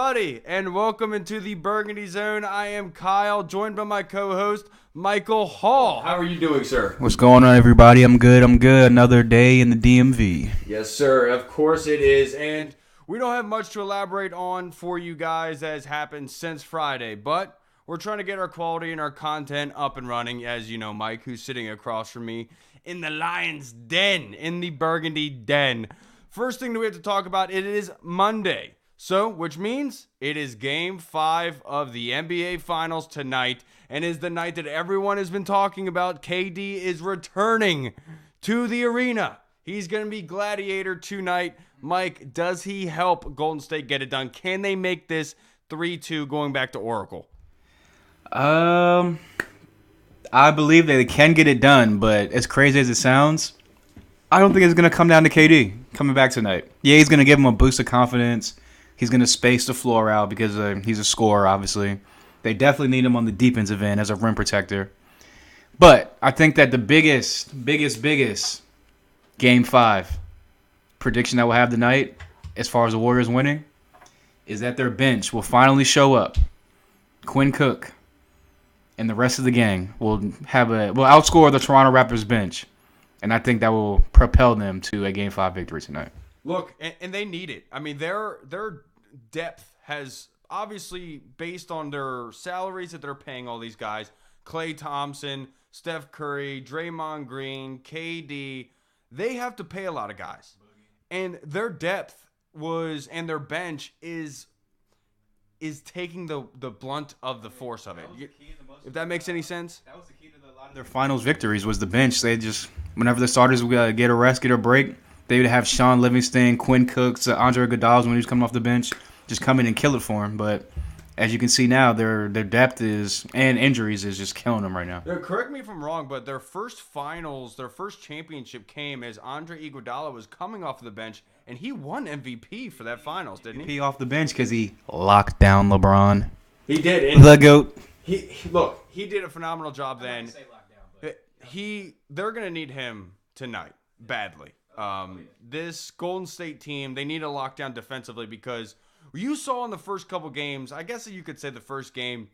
everybody, and welcome into the Burgundy Zone. I am Kyle, joined by my co-host, Michael Hall. How are you doing, sir? What's going on, everybody? I'm good. Another day in the DMV. Yes, sir. Of course it is, and we don't have much to elaborate on for you guys that has happened since Friday, but we're trying to get our quality and our content up and running, as you know, Mike, who's sitting across from me in the Lion's Den, in the Burgundy Den. First thing that we have to talk about, it is Monday. So, which means it is Game 5 of the NBA Finals tonight, and is the night that everyone has been talking about. KD is returning to the arena. He's going to be Gladiator tonight. Mike, does he help Golden State get it done? Can they make this 3-2 going back to Oracle? I believe they can get it done, but as crazy as it sounds, I don't think it's going to come down to KD coming back tonight. Yeah, he's going to give him a boost of confidence. He's going to space the floor out because he's a scorer, obviously. They definitely need him on the defensive end as a rim protector. But I think that the biggest Game 5 prediction that we'll have tonight, as far as the Warriors winning, is that their bench will finally show up. Quinn Cook and the rest of the gang will outscore the Toronto Raptors bench. And I think that will propel them to a Game 5 victory tonight. Look, and they need it. I mean, their depth has obviously, based on their salaries that they're paying all these guys, Klay Thompson, Steph Curry, Draymond Green, KD, they have to pay a lot of guys. And their depth and their bench is taking the blunt of the force of it. If that makes any sense? That was the key to a lot of their finals victories was the bench. They just, whenever the starters would get a rest, get a break, they would have Sean Livingston, Quinn Cook, Andre Iguodala when he was coming off the bench, just come in and kill it for him. But as you can see now, their depth and injuries is just killing them right now. Correct me if I'm wrong, but their first championship came as Andre Iguodala was coming off the bench, and he won MVP for that finals, didn't he? He off the bench because he locked down LeBron. He did. The GOAT. He did a phenomenal job then. They're going to need him tonight badly. This Golden State team, they need to lock down defensively because you saw in the first couple games, I guess you could say the first game,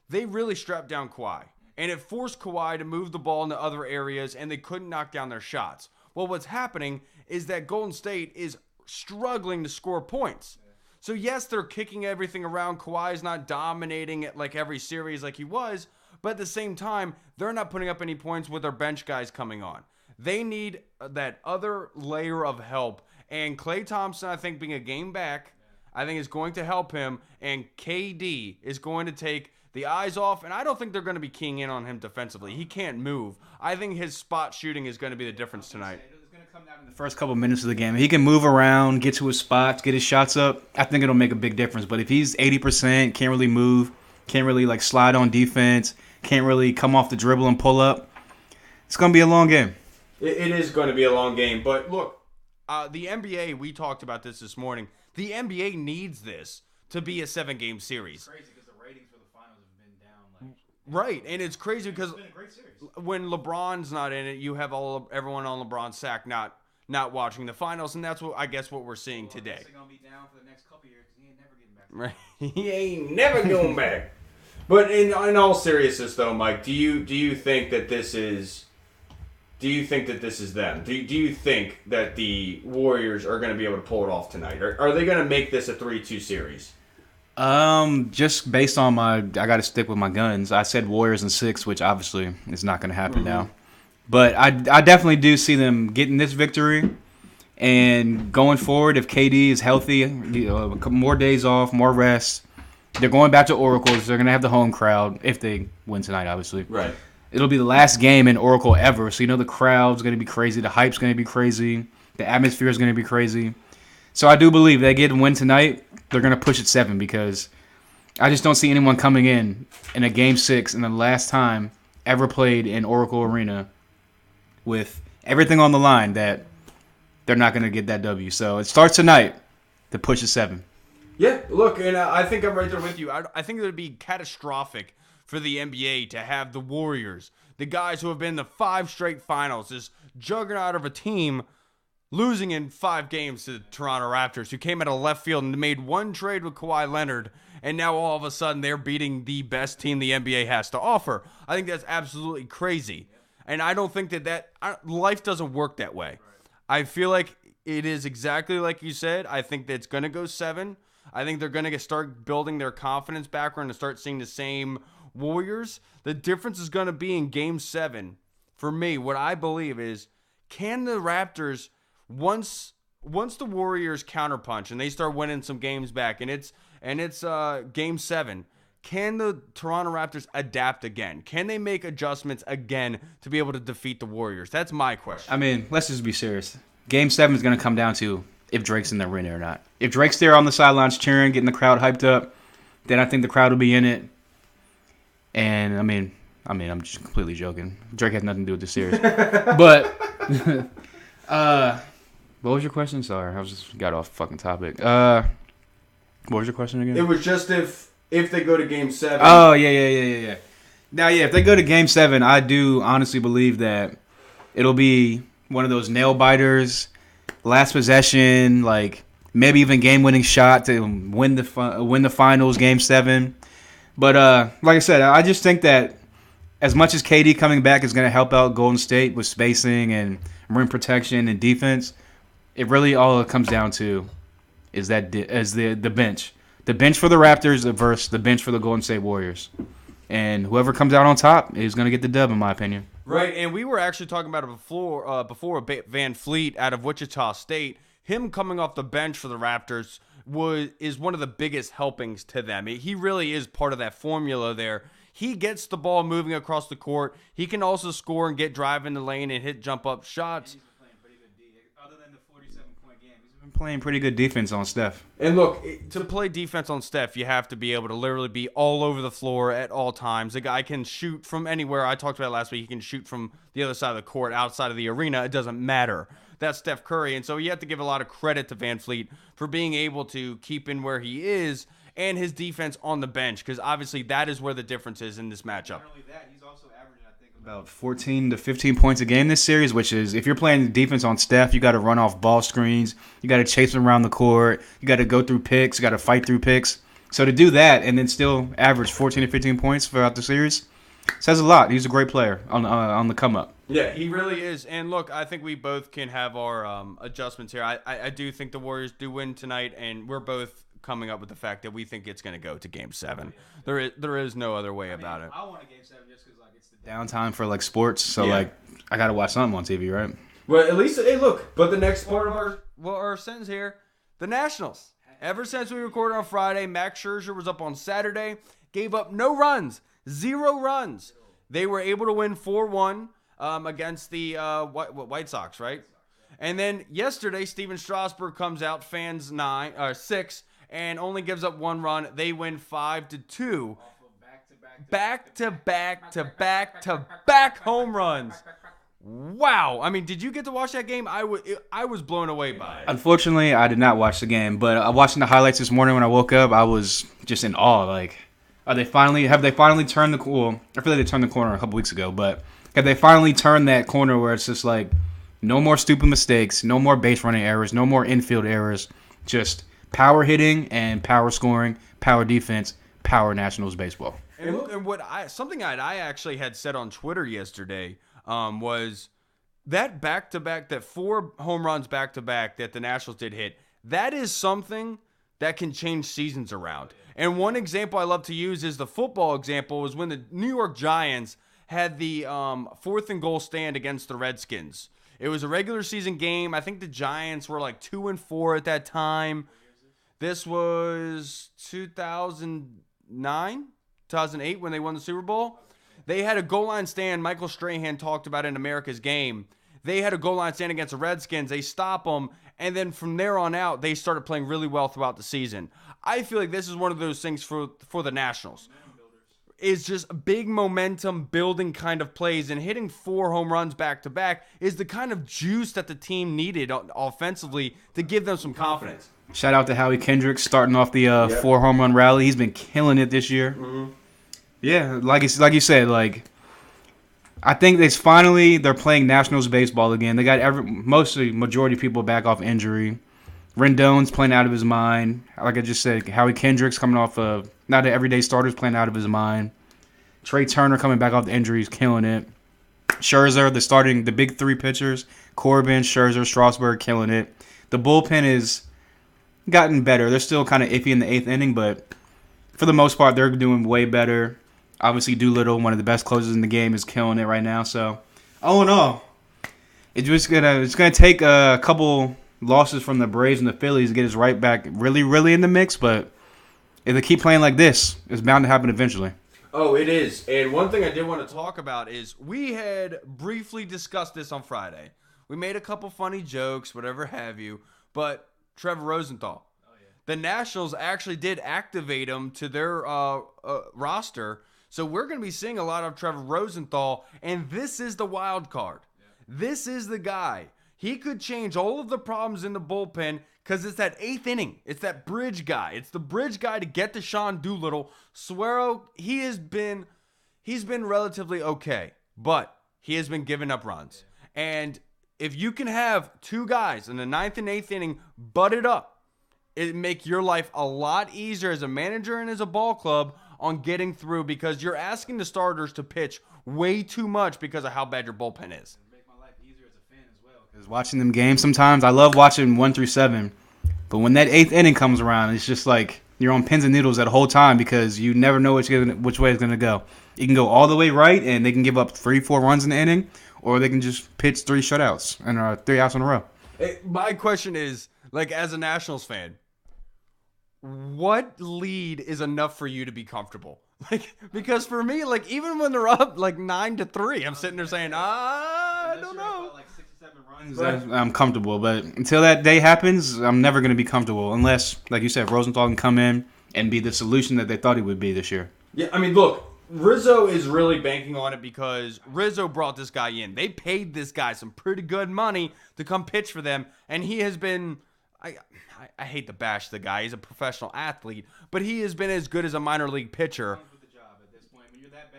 they really strapped down Kawhi. And it forced Kawhi to move the ball into other areas, and they couldn't knock down their shots. Well, what's happening is that Golden State is struggling to score points. So, yes, they're kicking everything around. Kawhi's not dominating it like every series like he was, but at the same time, they're not putting up any points with their bench guys coming on. They need that other layer of help. And Klay Thompson, I think, being a game back, I think is going to help him. And KD is going to take the eyes off. And I don't think they're going to be keying in on him defensively. He can't move. I think his spot shooting is going to be the difference tonight. It's going to come down in the first couple minutes of the game. If he can move around, get to his spots, get his shots up, I think it'll make a big difference. But if he's 80%, can't really move, can't really slide on defense, can't really come off the dribble and pull up, it's going to be a long game. It is going to be a long game. But look, the NBA, we talked about this morning. The NBA needs this to be a 7-game series. It's crazy because the ratings for the finals have been down. Right, and it's crazy because it's been a great series. When LeBron's not in it, you have everyone on LeBron's sack not watching the finals, and that's what we're seeing today. He's going to be down for the next couple years because he ain't never getting back. Right, he ain't never going back. But in all seriousness, though, Mike, do you think that this is? Do you think that this is them? Do you think that the Warriors are going to be able to pull it off tonight? Are they going to make this a 3-2 series? Just based on I got to stick with my guns. I said Warriors in 6, which obviously is not going to happen now. But I definitely do see them getting this victory. And going forward, if KD is healthy, a couple more days off, more rest, they're going back to Oracle. So they're going to have the home crowd if they win tonight, obviously. Right. It'll be the last game in Oracle ever, so the crowd's going to be crazy, the hype's going to be crazy, the atmosphere is going to be crazy. So I do believe they get a win tonight, they're going to push it 7 because I just don't see anyone coming in a Game 6 in the last time ever played in Oracle Arena with everything on the line that they're not going to get that W. So it starts tonight to push it 7. Yeah, look, and I think I'm right there with you. I think it would be catastrophic for the NBA to have the Warriors, the guys who have been in the 5 straight finals, this juggernaut of a team, losing in 5 games to the Toronto Raptors, who came out of left field and made one trade with Kawhi Leonard, and now all of a sudden they're beating the best team the NBA has to offer. I think that's absolutely crazy. And I don't think life doesn't work that way. I feel like it is exactly like you said. I think that it's going to go 7. I think they're going to start building their confidence background and start seeing the same Warriors. The difference is going to be in Game 7. For me, what I believe is, can the Raptors, once the Warriors counterpunch and they start winning some games back, and it's Game 7, can the Toronto Raptors adapt again? Can they make adjustments again to be able to defeat the Warriors? That's my question. I mean, let's just be serious. Game 7 is going to come down to if Drake's in the arena or not. If Drake's there on the sidelines cheering, getting the crowd hyped up, then I think the crowd will be in it. And, I mean, I'm just completely joking. Drake has nothing to do with this series. But, what was your question? Sorry, I just got off fucking topic. What was your question again? It was just if they go to Game 7. Oh, yeah. Now, yeah, if they go to Game 7, I do honestly believe that it'll be one of those nail-biters, last possession, like maybe even game-winning shot to win the finals, Game 7. But like I said, I just think that as much as KD coming back is going to help out Golden State with spacing and rim protection and defense, it really all it comes down to is the bench. The bench for the Raptors versus the bench for the Golden State Warriors. And whoever comes out on top is going to get the dub, in my opinion. Right, and we were actually talking about it before Van Fleet out of Wichita State. Him coming off the bench for the Raptors is one of the biggest helpings to them. He really is part of that formula there. He gets the ball moving across the court. He can also score and get drive in the lane and hit jump-up shots. Other than the 47-point game, he's been playing pretty good defense on Steph. And look, to play defense on Steph, you have to be able to literally be all over the floor at all times. The guy can shoot from anywhere. I talked about it last week. He can shoot from the other side of the court, outside of the arena. It doesn't matter. That's Steph Curry. And so you have to give a lot of credit to Van Fleet for being able to keep in where he is and his defense on the bench, because obviously that is where the difference is in this matchup. Not only that, he's also averaging, I think, about 14 to 15 points a game this series, which is, if you're playing defense on Steph, you got to run off ball screens, you got to chase him around the court, you got to go through picks, you got to fight through picks. So to do that and then still average 14 to 15 points throughout the series says a lot. He's a great player on the come up. Yeah, he really is. And look, I think we both can have our adjustments here. I do think the Warriors do win tonight, and we're both coming up with the fact that we think it's going to go to Game 7. There is no other way about it. I want a Game 7 just because it's the downtime for sports. So I got to watch something on TV, right? Well, at least look. But the next part of our sentence here, the Nationals. Ever since we recorded on Friday, Max Scherzer was up on Saturday, gave up no runs, 0 runs. They were able to win 4-1 against the White Sox, right? And then yesterday, Steven Strasburg comes out, fans 6. And only gives up 1 run. They win 5-2. Back-to-back home runs. Wow. I mean, did you get to watch that game? I was blown away by it. Unfortunately, I did not watch the game, but watching the highlights this morning when I woke up, I was just in awe. Like, have they finally turned the corner? Well, I feel like they turned the corner a couple weeks ago, but have they finally turned that corner where it's just like no more stupid mistakes, no more base running errors, no more infield errors, just power hitting and power scoring, power defense, power Nationals baseball. And look, and something I actually had said on Twitter yesterday was that back-to-back, that 4 home runs back-to-back that the Nationals did hit, that is something that can change seasons around. And one example I love to use is the football example, was when the New York Giants had the 4th and goal stand against the Redskins. It was a regular season game. I think the Giants were like 2-4 at that time. This was 2009, 2008 when they won the Super Bowl. They had a goal line stand. Michael Strahan talked about it in America's Game. They had a goal line stand against the Redskins. They stop them, and then from there on out, they started playing really well throughout the season. I feel like this is one of those things for the Nationals. Is just big momentum building kind of plays, and hitting 4 home runs back to back is the kind of juice that the team needed offensively to give them some confidence. Shout out to Howie Kendricks starting off the 4 home run rally. He's been killing it this year. Mm-hmm. Yeah, like you said, like I think they're playing Nationals baseball again. They got majority of people back off injury. Rendon's playing out of his mind. Like I just said, Howie Kendrick's coming off of not an everyday starter's playing out of his mind. Trey Turner coming back off the injuries, killing it. Scherzer, the big three pitchers, Corbin, Scherzer, Strasburg, killing it. The bullpen is gotten better. They're still kind of iffy in the 8th inning, but for the most part, they're doing way better. Obviously, Doolittle, one of the best closers in the game, is killing it right now. So, all in all, it's gonna take a couple losses from the Braves and the Phillies to get us right back really, really in the mix. But if they keep playing like this, it's bound to happen eventually. Oh, it is. And one thing I did want to talk about is we had briefly discussed this on Friday. We made a couple funny jokes, whatever have you, but Trevor Rosenthal. Oh, yeah. The Nationals actually did activate him to their roster, so we're going to be seeing a lot of Trevor Rosenthal, and this is the wild card. Yeah. This is the guy. He could change all of the problems in the bullpen because it's that 8th inning. It's that bridge guy. It's the bridge guy to get to Sean Doolittle. Suero, he's been relatively okay, but he has been giving up runs. And if you can have two guys in the 9th and 8th inning butted up, it make your life a lot easier as a manager and as a ball club on getting through because you're asking the starters to pitch way too much because of how bad your bullpen is. Because watching them games sometimes, I love watching 1 through 7. But when that 8th inning comes around, it's just like you're on pins and needles that whole time because you never know which way it's going to go. You can go all the way right, and they can give up 3-4 runs in the inning, or they can just pitch 3 shutouts and 3 outs in a row. My question is, like, as a Nationals fan, what lead is enough for you to be comfortable? Like, because for me, like, even when they're up like 9-3, I'm sitting there saying, I don't know. I'm comfortable, but until that day happens, I'm never going to be comfortable unless, like you said, Rosenthal can come in and be the solution that they thought he would be this year. Yeah, I mean, look, Rizzo is really banking on it because Rizzo brought this guy in. They paid this guy some pretty good money to come pitch for them, and he has been I hate to bash the guy. He's a professional athlete, but he has been as good as a minor league pitcher.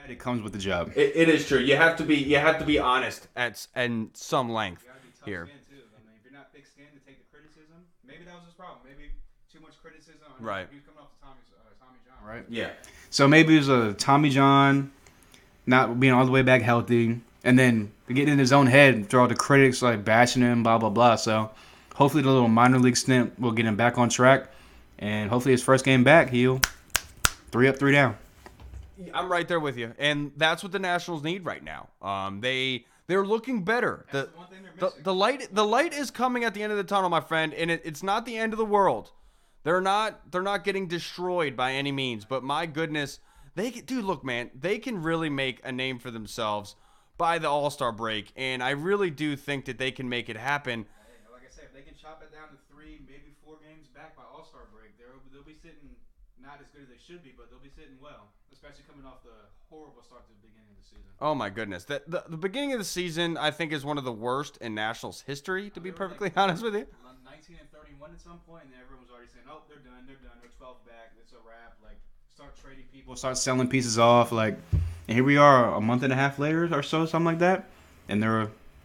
It comes with the job. It is true. You have to be honest at some length here. Too. I mean, if you're not thick-skinned to take the criticism, maybe that was his problem. Maybe too much criticism. Right. He was coming off the Tommy John, right? Yeah. So maybe it was a Tommy John not being all the way back healthy, and then getting in his own head through all the critics like bashing him, blah blah blah. So hopefully the little minor league stint will get him back on track, and hopefully his first game back, he'll 3 up, 3 down. I'm right there with you, and that's what the Nationals need right now. They're looking better. The light is coming at the end of the tunnel, my friend, and it's not the end of the world. They're not getting destroyed by any means, but my goodness, look, man, they can really make a name for themselves by the All-Star break, and I really do think that they can make it happen. Like I said, if they can chop it down to 3, maybe 4 games back by All-Star break, they'll be sitting not as good as they should be, but they'll be sitting well, especially coming off the horrible start to the beginning of the season. Oh my goodness, the beginning of the season I think is one of the worst in Nationals history. To be perfectly honest with you, 19-31 at some point, and everyone was already saying, "Oh, they're done. They're 12 back. It's a wrap." Like, start trading people, start selling pieces off. Like, and here we are, a month and a half later or so, something like that, and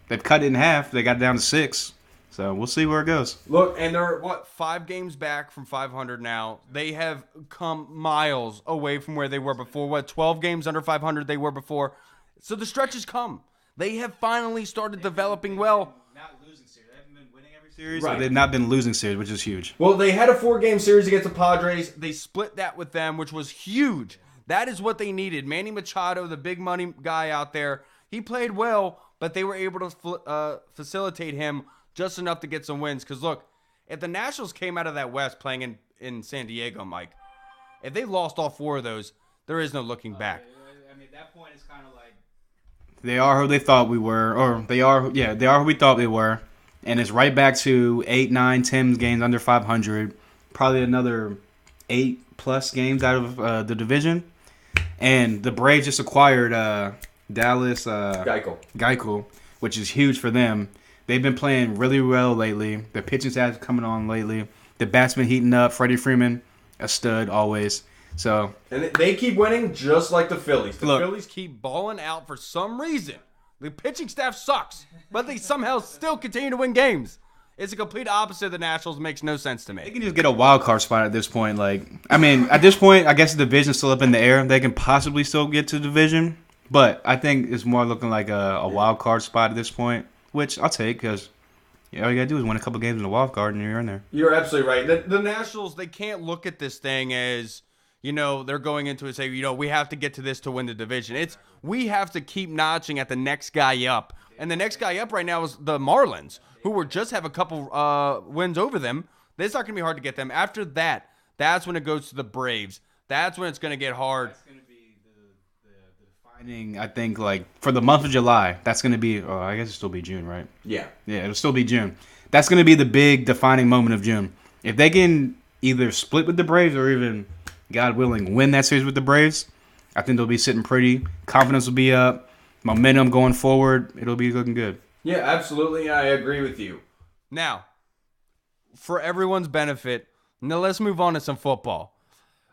they've cut it in half. They got it down to 6. So we'll see where it goes. Look, and they're 5 games back from 500 now. They have come miles away from where they were before. 12 games under 500 they were before. So the stretch has come. They have finally started developing well. Not losing series. They haven't been winning every series. Right. They've not been losing series, which is huge. Well, they had a 4-game series against the Padres. They split that with them, which was huge. That is what they needed. Manny Machado, the big money guy out there, he played well, but they were able to facilitate him just enough to get some wins. Because, look, if the Nationals came out of that West playing in San Diego, Mike, if they lost all 4 of those, there is no looking back. I mean, at that point, it's kind of like they are who they thought we were. Or they are who we thought they were. And it's right back to 8, 9, 10 games under 500. Probably another 8+ games out of the division. And the Braves just acquired Dallas Keuchel, which is huge for them. They've been playing really well lately. The pitching staff coming on lately. The batsmen heating up. Freddie Freeman, a stud always. So and they keep winning just like the Phillies. The Phillies keep balling out for some reason. The pitching staff sucks, but they somehow still continue to win games. It's a complete opposite of the Nationals. Makes no sense to They me. can just get a wild card spot at this point. At this point, I guess the division's still up in the air. They can possibly still get to the division, but I think it's more looking like a wild card spot at this point, which I'll take because all you gotta do is win a couple games in the wild card and you're in there. You're absolutely right. The Nationals, they can't look at this thing as, they're going into it and say, we have to get to this to win the division. We have to keep notching at the next guy up. And the next guy up right now is the Marlins, who were just have a couple wins over them. It's not going to be hard to get them. After that, that's when it goes to the Braves. That's when it's going to get hard. That's going to be the defining, I think, for the month of July. That's going to be, I guess it'll still be June, right? Yeah. Yeah, it'll still be June. That's going to be the big defining moment of June. If they can either split with the Braves or even, God willing, win that series with the Braves, I think they'll be sitting pretty. Confidence will be up. Momentum going forward. It'll be looking good. Yeah, absolutely. I agree with you. Now, for everyone's benefit, now let's move on to some football.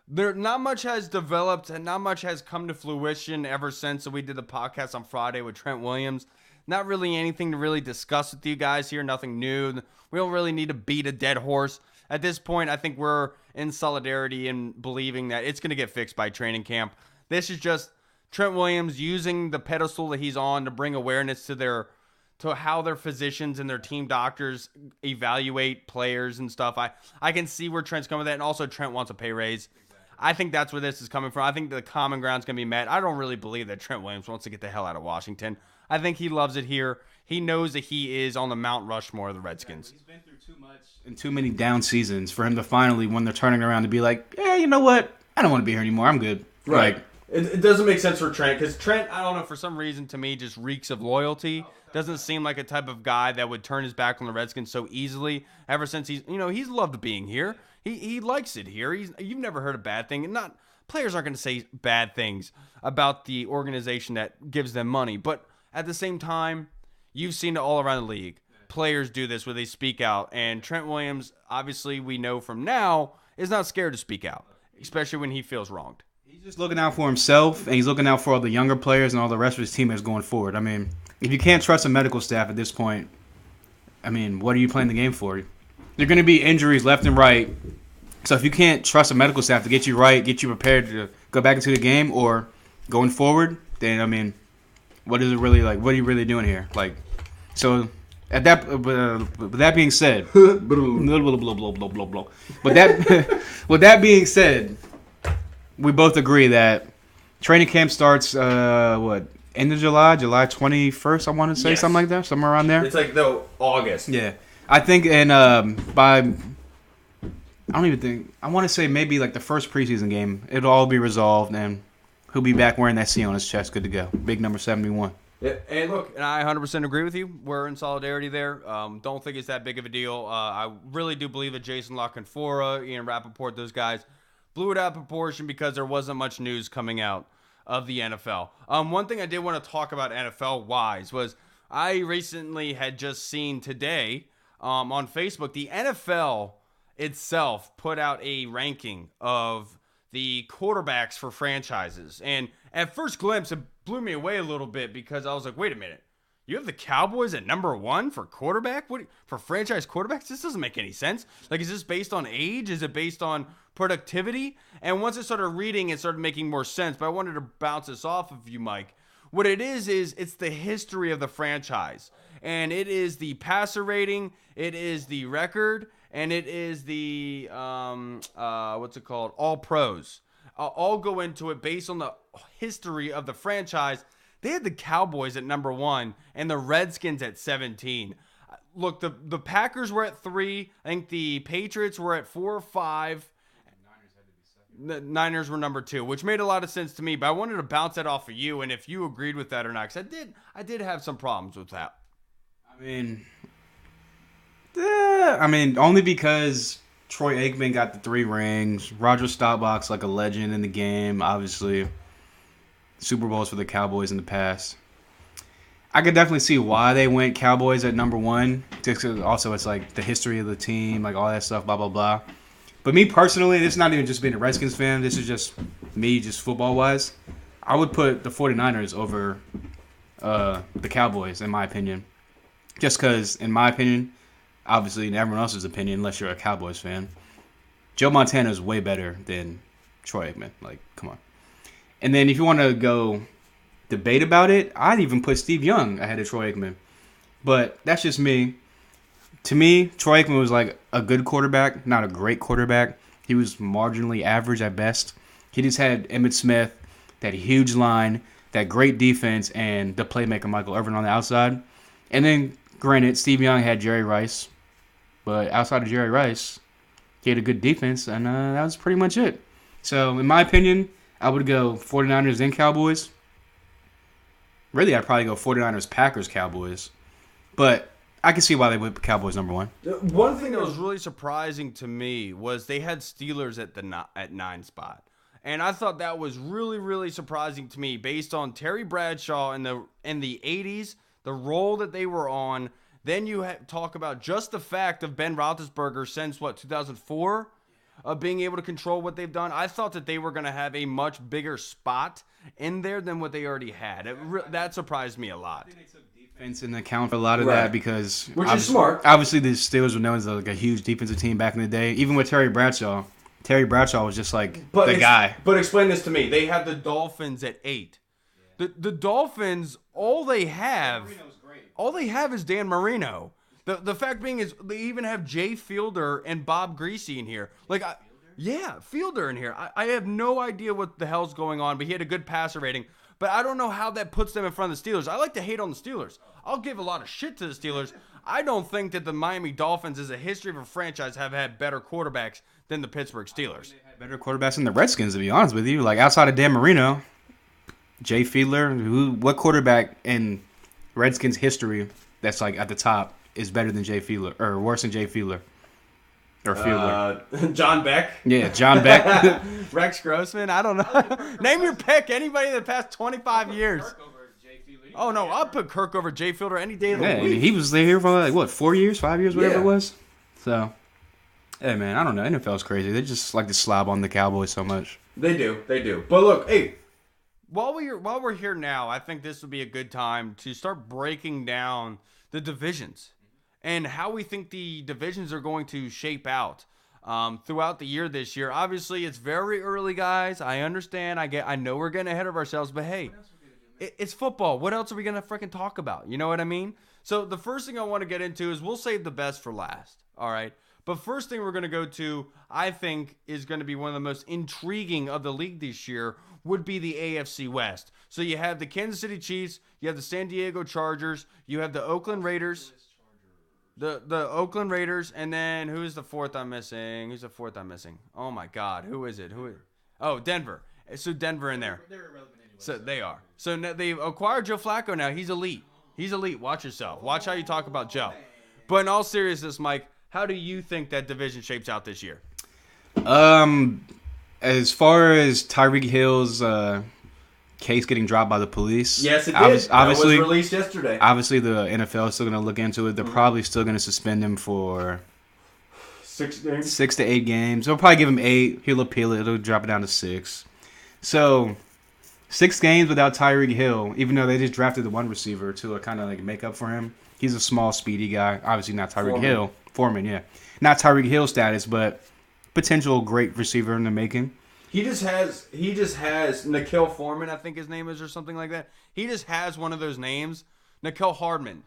Not much has developed and not much has come to fruition ever since we did the podcast on Friday with Trent Williams. Not really anything to really discuss with you guys here. Nothing new. We don't really need to beat a dead horse. At this point, I think we're in solidarity in believing that it's going to get fixed by training camp. This is just Trent Williams using the pedestal that he's on to bring awareness to how their physicians and their team doctors evaluate players and stuff. I can see where Trent's coming with that, and also Trent wants a pay raise. I think that's where this is coming from. I think the common ground's going to be met. I don't really believe that Trent Williams wants to get the hell out of Washington. I think he loves it here. He knows that he is on the Mount Rushmore of the Redskins. He's been through too much and too many down seasons for him to finally, when they're turning around, to be like, yeah, you know what? I don't want to be here anymore. I'm good. Right. It doesn't make sense for Trent because Trent, I don't know, for some reason to me just reeks of loyalty. Doesn't seem like a type of guy that would turn his back on the Redskins so easily. Ever since he's loved being here. He likes it here. You've never heard a bad thing. And players aren't going to say bad things about the organization that gives them money. But at the same time, you've seen it all around the league. Players do this where they speak out. And Trent Williams, obviously we know from now, is not scared to speak out, especially when he feels wronged. He's just looking out for himself, and he's looking out for all the younger players and all the rest of his teammates going forward. I mean, if you can't trust the medical staff at this point, I mean, what are you playing the game for? There are going to be injuries left and right. So if you can't trust the medical staff to get you right, get you prepared to go back into the game or going forward, then, I mean, what is it really like? What are you really doing here? So at that, with that being said, with that being said, we both agree that training camp starts, end of July 21st, I want to say, something like that, somewhere around there. It's like August. Yeah. I think I want to say maybe like the first preseason game, it'll all be resolved and he'll be back wearing that C on his chest, good to go. Big number 71. Yeah, and look, and I 100% agree with you. We're in solidarity there. Don't think it's that big of a deal. I really do believe that Jason La Canfora, Ian Rappaport, those guys blew it out of proportion because there wasn't much news coming out of the NFL. One thing I did want to talk about NFL-wise was I recently had just seen today on Facebook, the NFL itself put out a ranking of the quarterbacks for franchises. And at first glimpse, it blew me away a little bit because I was like, wait a minute. You have the Cowboys at number 1 for quarterback? For franchise quarterbacks? This doesn't make any sense. Is this based on age? Is it based on productivity? And once I started reading, it started making more sense. But I wanted to bounce this off of you, Mike. What it is it's the history of the franchise. And it is the passer rating. It is the record. And it is the, all pros. All go into it based on the history of the franchise. They had the Cowboys at number 1 and the Redskins at 17. Look, the Packers were at 3. I think the Patriots were at 4 or 5. The Niners were number 2, which made a lot of sense to me. But I wanted to bounce that off of you, and if you agreed with that or not, because I did have some problems with that. I mean, only because Troy Aikman got the 3 rings. Roger Staubach's like a legend in the game, obviously. Super Bowls for the Cowboys in the past. I could definitely see why they went Cowboys at number 1. Also, it's like the history of the team, like all that stuff, blah, blah, blah. But me personally, this is not even just being a Redskins fan. This is just me, just football-wise. I would put the 49ers over the Cowboys, in my opinion. Just because, in my opinion, obviously in everyone else's opinion, unless you're a Cowboys fan, Joe Montana is way better than Troy Aikman. Like, come on. And then if you want to go debate about it, I'd even put Steve Young ahead of Troy Aikman. But that's just me. To me, Troy Aikman was like a good quarterback, not a great quarterback. He was marginally average at best. He just had Emmitt Smith, that huge line, that great defense, and the playmaker Michael Irvin on the outside. And then, granted, Steve Young had Jerry Rice. But outside of Jerry Rice, he had a good defense, and that was pretty much it. So, in my opinion, I would go 49ers and Cowboys. Really, I'd probably go 49ers, Packers, Cowboys. But I can see why they would put Cowboys number one. One thing that was really surprising to me was they had Steelers at 9 spot. And I thought that was really, really surprising to me based on Terry Bradshaw in the 80s, the role that they were on. Then you talk about just the fact of Ben Roethlisberger since, 2004? Of being able to control what they've done. I thought that they were going to have a much bigger spot in there than what they already had. That surprised me a lot. Defense in account for a lot of that because which is smart. Obviously, the Steelers were known as like a huge defensive team back in the day. Even with Terry Bradshaw was just like the guy. But explain this to me. They have the Dolphins at 8. The Dolphins, all they have is Dan Marino. The fact being is they even have Jay Fielder and Bob Greasy in here. Fielder in here. I have no idea what the hell's going on, but he had a good passer rating. But I don't know how that puts them in front of the Steelers. I like to hate on the Steelers. I'll give a lot of shit to the Steelers. I don't think that the Miami Dolphins, as a history of a franchise, have had better quarterbacks than the Pittsburgh Steelers. They had better quarterbacks than the Redskins, to be honest with you. Like, outside of Dan Marino, Jay Fiedler, what quarterback in Redskins history that's, like, at the top is better than Jay Fiedler, or worse than Jay Fiedler? Or Fiedler. John Beck. Yeah, John Beck. Rex Grossman. I don't know. Name your pick. Anybody in the past 25 years. Oh, no. I'll put Kirk over Jay Fiedler any day of the week. He was there for, 4 years, 5 years, whatever it was. So, hey, man, I don't know. NFL's crazy. They just like to slob on the Cowboys so much. They do. But look, hey, while we're here now, I think this would be a good time to start breaking down the divisions and how we think the divisions are going to shape out throughout the year this year. Obviously, it's very early, guys. I understand. I know we're getting ahead of ourselves, but hey, it's football. What else are we going to freaking talk about? You know what I mean? So the first thing I want to get into is we'll save the best for last, all right? But first thing we're going to go to, I think, is going to be one of the most intriguing of the league this year, would be the AFC West. So you have the Kansas City Chiefs, you have the San Diego Chargers, you have the Oakland Raiders. The Oakland Raiders, and then who's the fourth I'm missing? Oh, my God. Who is it? Oh, Denver. So Denver in there. They're irrelevant anyway. So they are. So they've acquired Joe Flacco now. He's elite. Watch yourself. Watch how you talk about Joe. But in all seriousness, Mike, how do you think that division shapes out this year? As far as Tyreek Hill's case getting dropped by the police. Yes, it did. Obviously, that was released yesterday. Obviously, the NFL is still going to look into it. They're probably still going to suspend him for 6 games. 6 to 8 games. They'll probably give him 8. He'll appeal it. It'll drop it down to 6. So 6 games without Tyreek Hill, even though they just drafted the one receiver to kind of like make up for him. He's a small, speedy guy. Obviously, not Tyreek Hill. Foreman, yeah. Not Tyreek Hill status, but potential great receiver in the making. He just has Nikhil Foreman, I think his name is, or something like that. He just has one of those names. Nikhil Hardman.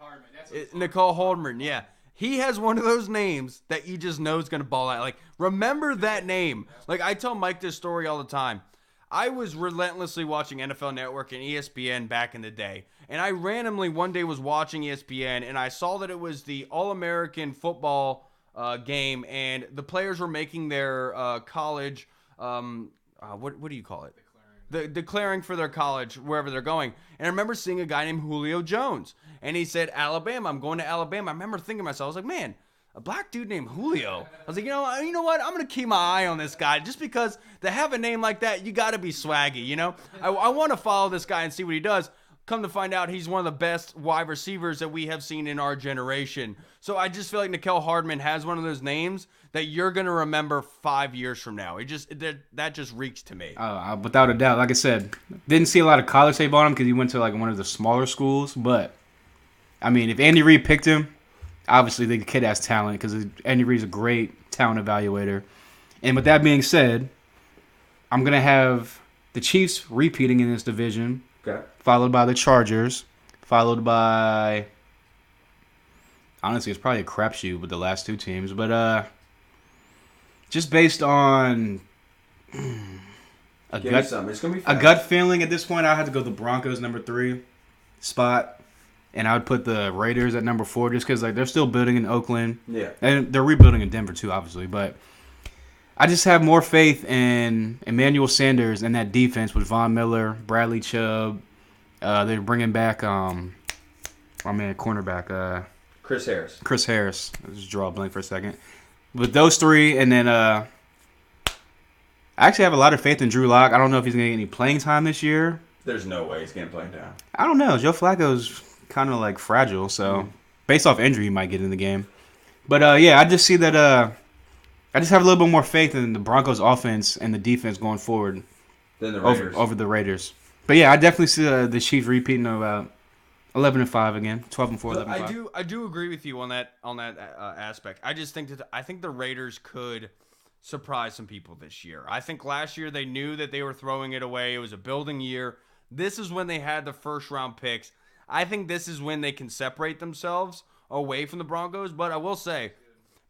Nikhil Hardman, yeah. He has one of those names that you just know is going to ball out. Like, remember that name. Like, I tell Mike this story all the time. I was relentlessly watching NFL Network and ESPN back in the day. And I randomly one day was watching ESPN, and I saw that it was the All-American football game, and the players were making their college what do you call it? Declaring for their college wherever they're going. And I remember seeing a guy named Julio Jones, and he said, Alabama, I'm going to Alabama. I remember thinking to myself, I was like, man, a black dude named Julio. I was like, you know what? I'm going to keep my eye on this guy just because to have a name like that, you got to be swaggy, you know? I want to follow this guy and see what he does. Come to find out, he's one of the best wide receivers that we have seen in our generation. So I just feel like N'Keal Hardman has one of those names that you're going to remember 5 years from now. That just reeks to me. Without a doubt. Like I said, didn't see a lot of college tape on him because he went to like one of the smaller schools. But, I mean, if Andy Reid picked him, obviously the kid has talent because Andy Reid's a great talent evaluator. And with that being said, I'm going to have the Chiefs repeating in this division. Okay. Followed by the Chargers. Followed by... Honestly, it's probably a crapshoot with the last two teams. But just based on a gut feeling at this point, I had to go the Broncos number 3 spot. And I would put the Raiders at number 4 just because like, they're still building in Oakland. Yeah. And they're rebuilding in Denver too, obviously. But I just have more faith in Emmanuel Sanders and that defense with Von Miller, Bradley Chubb. They're bringing back cornerback Chris Harris. I'll just draw a blank for a second. With those 3, and then I actually have a lot of faith in Drew Lock. I don't know if he's going to get any playing time this year. There's no way he's getting playing time. I don't know. Joe Flacco's kind of like fragile, so based off injury, he might get in the game. But yeah, I just see that. I just have a little bit more faith in the Broncos' offense and the defense going forward than the Raiders. Over the Raiders. But yeah, I definitely see the Chiefs repeating about 11-5 again, 12-4, 11-5. I do agree with you on that aspect. I just think I think the Raiders could surprise some people this year. I think last year they knew that they were throwing it away. It was a building year. This is when they had the first round picks. I think this is when they can separate themselves away from the Broncos. But I will say,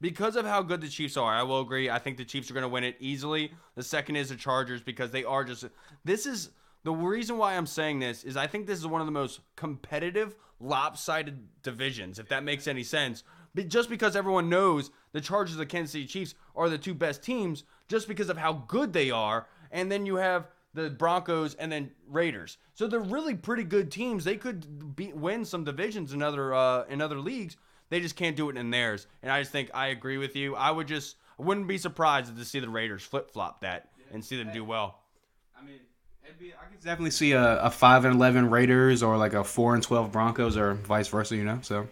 because of how good the Chiefs are, I will agree. I think the Chiefs are going to win it easily. The second is the Chargers because they are just – this is – the reason why I'm saying this is I think this is one of the most competitive, lopsided divisions, if that makes any sense. But just because everyone knows the Chargers and the Kansas City Chiefs are the two best teams just because of how good they are. And then you have the Broncos and then Raiders. So they're really pretty good teams. They could win some divisions in other leagues. They just can't do it in theirs. And I just think I agree with you. I wouldn't be surprised to see the Raiders flip-flop that and see them do well. I mean, I could definitely see a 5-11 Raiders or like a 4-12 Broncos or vice versa, you know. So,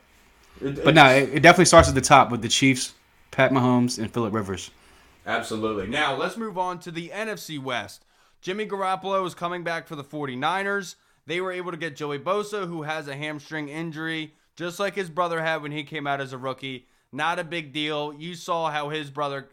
but no, it definitely starts at the top with the Chiefs, Pat Mahomes, and Phillip Rivers. Absolutely. Now let's move on to the NFC West. Jimmy Garoppolo is coming back for the 49ers. They were able to get Joey Bosa, who has a hamstring injury, just like his brother had when he came out as a rookie. Not a big deal. You saw how his brother,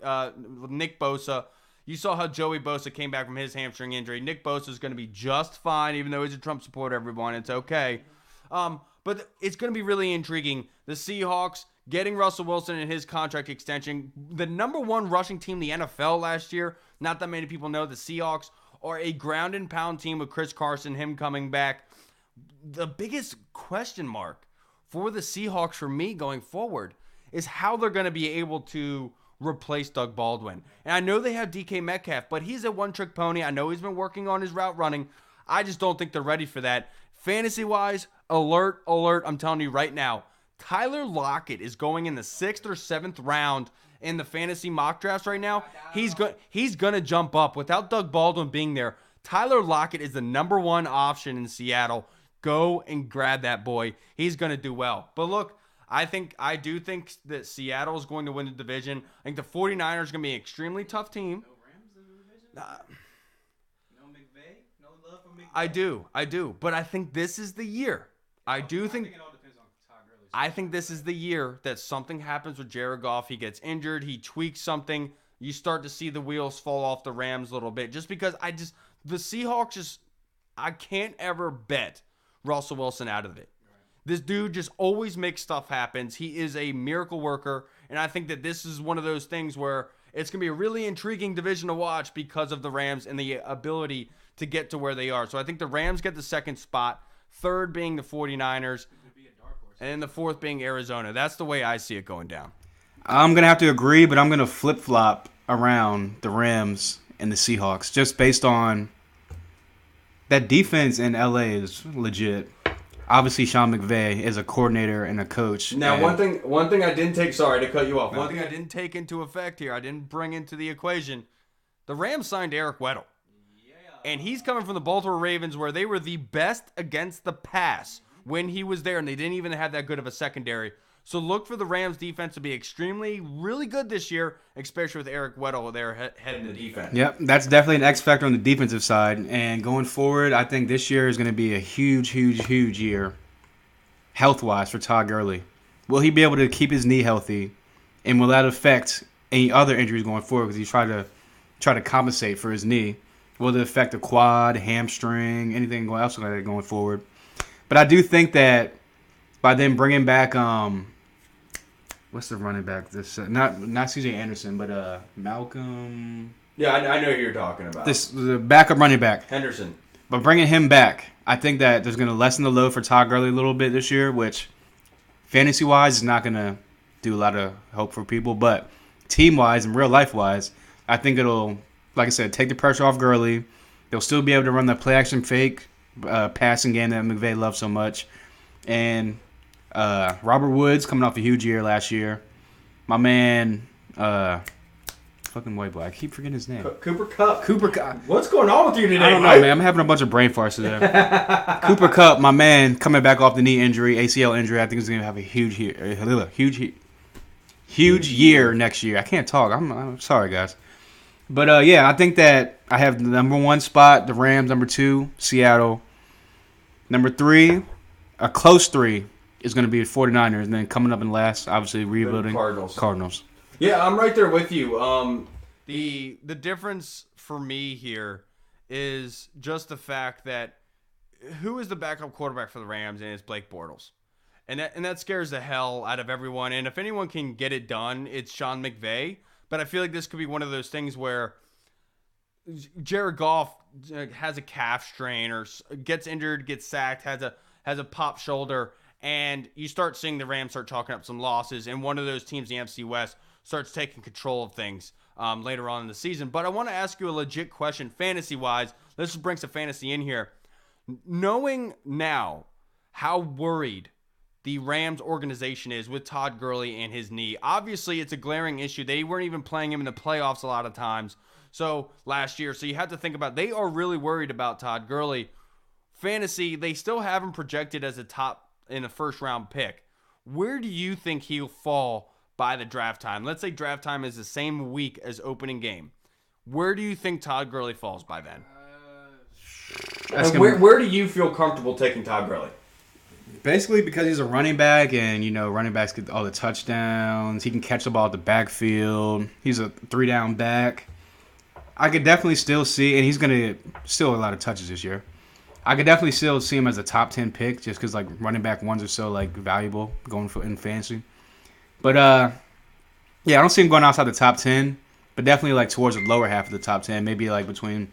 Nick Bosa. You saw how Joey Bosa came back from his hamstring injury. Nick Bosa is going to be just fine, even though he's a Trump supporter, everyone. It's okay. But it's going to be really intriguing. The Seahawks getting Russell Wilson in his contract extension. The number 1 rushing team in the NFL last year. Not that many people know the Seahawks are a ground and pound team with Chris Carson, him coming back. The biggest question mark for the Seahawks for me going forward is how they're going to be able to replace Doug Baldwin. And I know they have DK Metcalf, but he's a one-trick pony. I know he's been working on his route running. I just don't think they're ready for that. Fantasy-wise, alert, I'm telling you right now, Tyler Lockett is going in the 6th or 7th round in the fantasy mock drafts right now. He's going to jump up. Without Doug Baldwin being there, Tyler Lockett is the number 1 option in Seattle. Go and grab that boy. He's going to do well. But look, I do think that Seattle is going to win the division. I think the 49ers are going to be an extremely tough team. No Rams in the division? No McVay? No love for McVay? I do. But I think this is the year. I think it all depends on Todd Gurley. I think this is the year that something happens with Jared Goff. He gets injured. He tweaks something. You start to see the wheels fall off the Rams a little bit. Just because the Seahawks I can't ever bet Russell Wilson out of it. This dude just always makes stuff happen. He is a miracle worker, and I think that this is one of those things where it's going to be a really intriguing division to watch because of the Rams and the ability to get to where they are. So I think the Rams get the 2nd spot, 3rd being the 49ers, and then the 4th being Arizona. That's the way I see it going down. I'm going to have to agree, but I'm going to flip-flop around the Rams and the Seahawks just based on that defense in LA is legit. Obviously, Sean McVay is a coordinator and a coach. Now, one thing I didn't take. Sorry to cut you off. One thing I didn't take into effect here. I didn't bring into the equation. The Rams signed Eric Weddle. Yeah. And he's coming from the Baltimore Ravens, where they were the best against the pass when he was there, and they didn't even have that good of a secondary. So look for the Rams defense to be really good this year, especially with Eric Weddle there heading the defense. Yep, that's definitely an X factor on the defensive side. And going forward, I think this year is going to be a huge year, health-wise, for Todd Gurley. Will he be able to keep his knee healthy, and will that affect any other injuries going forward? Because he's try to compensate for his knee. Will it affect the quad, hamstring, anything else like that going forward? But I do think that by them bringing back what's the running back? This not C.J. Anderson, but Malcolm. Yeah, I know who you're talking about. The backup running back, Henderson. But bringing him back, I think that there's going to lessen the load for Todd Gurley a little bit this year, which fantasy-wise is not going to do a lot of hope for people. But team-wise and real-life-wise, I think it'll, like I said, take the pressure off Gurley. They'll still be able to run the play-action fake passing game that McVay loves so much. And Robert Woods coming off a huge year last year. My man, fucking white boy, I keep forgetting his name. Cooper Kupp. Cooper Kupp. What's going on with you today? I don't know, man. I'm having a bunch of brain farts today. Cooper Kupp, my man, coming back off the knee injury, ACL injury. I think he's going to have a huge year next year. I can't talk. I'm sorry, guys. But, yeah, I think that I have the number 1 spot, the Rams. Number 2, Seattle. Number 3, a close 3 is going to be the 49ers. And then coming up in last, obviously, rebuilding Cardinals. Yeah, I'm right there with you. The difference for me here is just the fact that who is the backup quarterback for the Rams, and it's Blake Bortles. And that scares the hell out of everyone. And if anyone can get it done, it's Sean McVay. But I feel like this could be one of those things where Jared Goff has a calf strain or gets injured, gets sacked, has a pop shoulder, and you start seeing the Rams start chalking up some losses, and one of those teams, the NFC West, starts taking control of things later on in the season. But I want to ask you a legit question, fantasy-wise. Let's just bring some fantasy in here. Knowing now how worried the Rams organization is with Todd Gurley and his knee. Obviously, it's a glaring issue. They weren't even playing him in the playoffs a lot of times last year. So you have to think about, they are really worried about Todd Gurley. Fantasy, they still have him projected as a top in a first-round pick. Where do you think he'll fall by the draft time? Let's say draft time is the same week as opening game. Where do you think Todd Gurley falls by then? Where do you feel comfortable taking Todd Gurley? Basically, because he's a running back, and, running backs get all the touchdowns. He can catch the ball at the backfield. He's a 3-down back. I could definitely still see, and he's going to still a lot of touches this year. I could definitely still see him as a top 10 pick, just because, running back ones are so, valuable going for in fantasy. But, yeah, I don't see him going outside the top 10, but definitely, towards the lower half of the top 10, maybe, between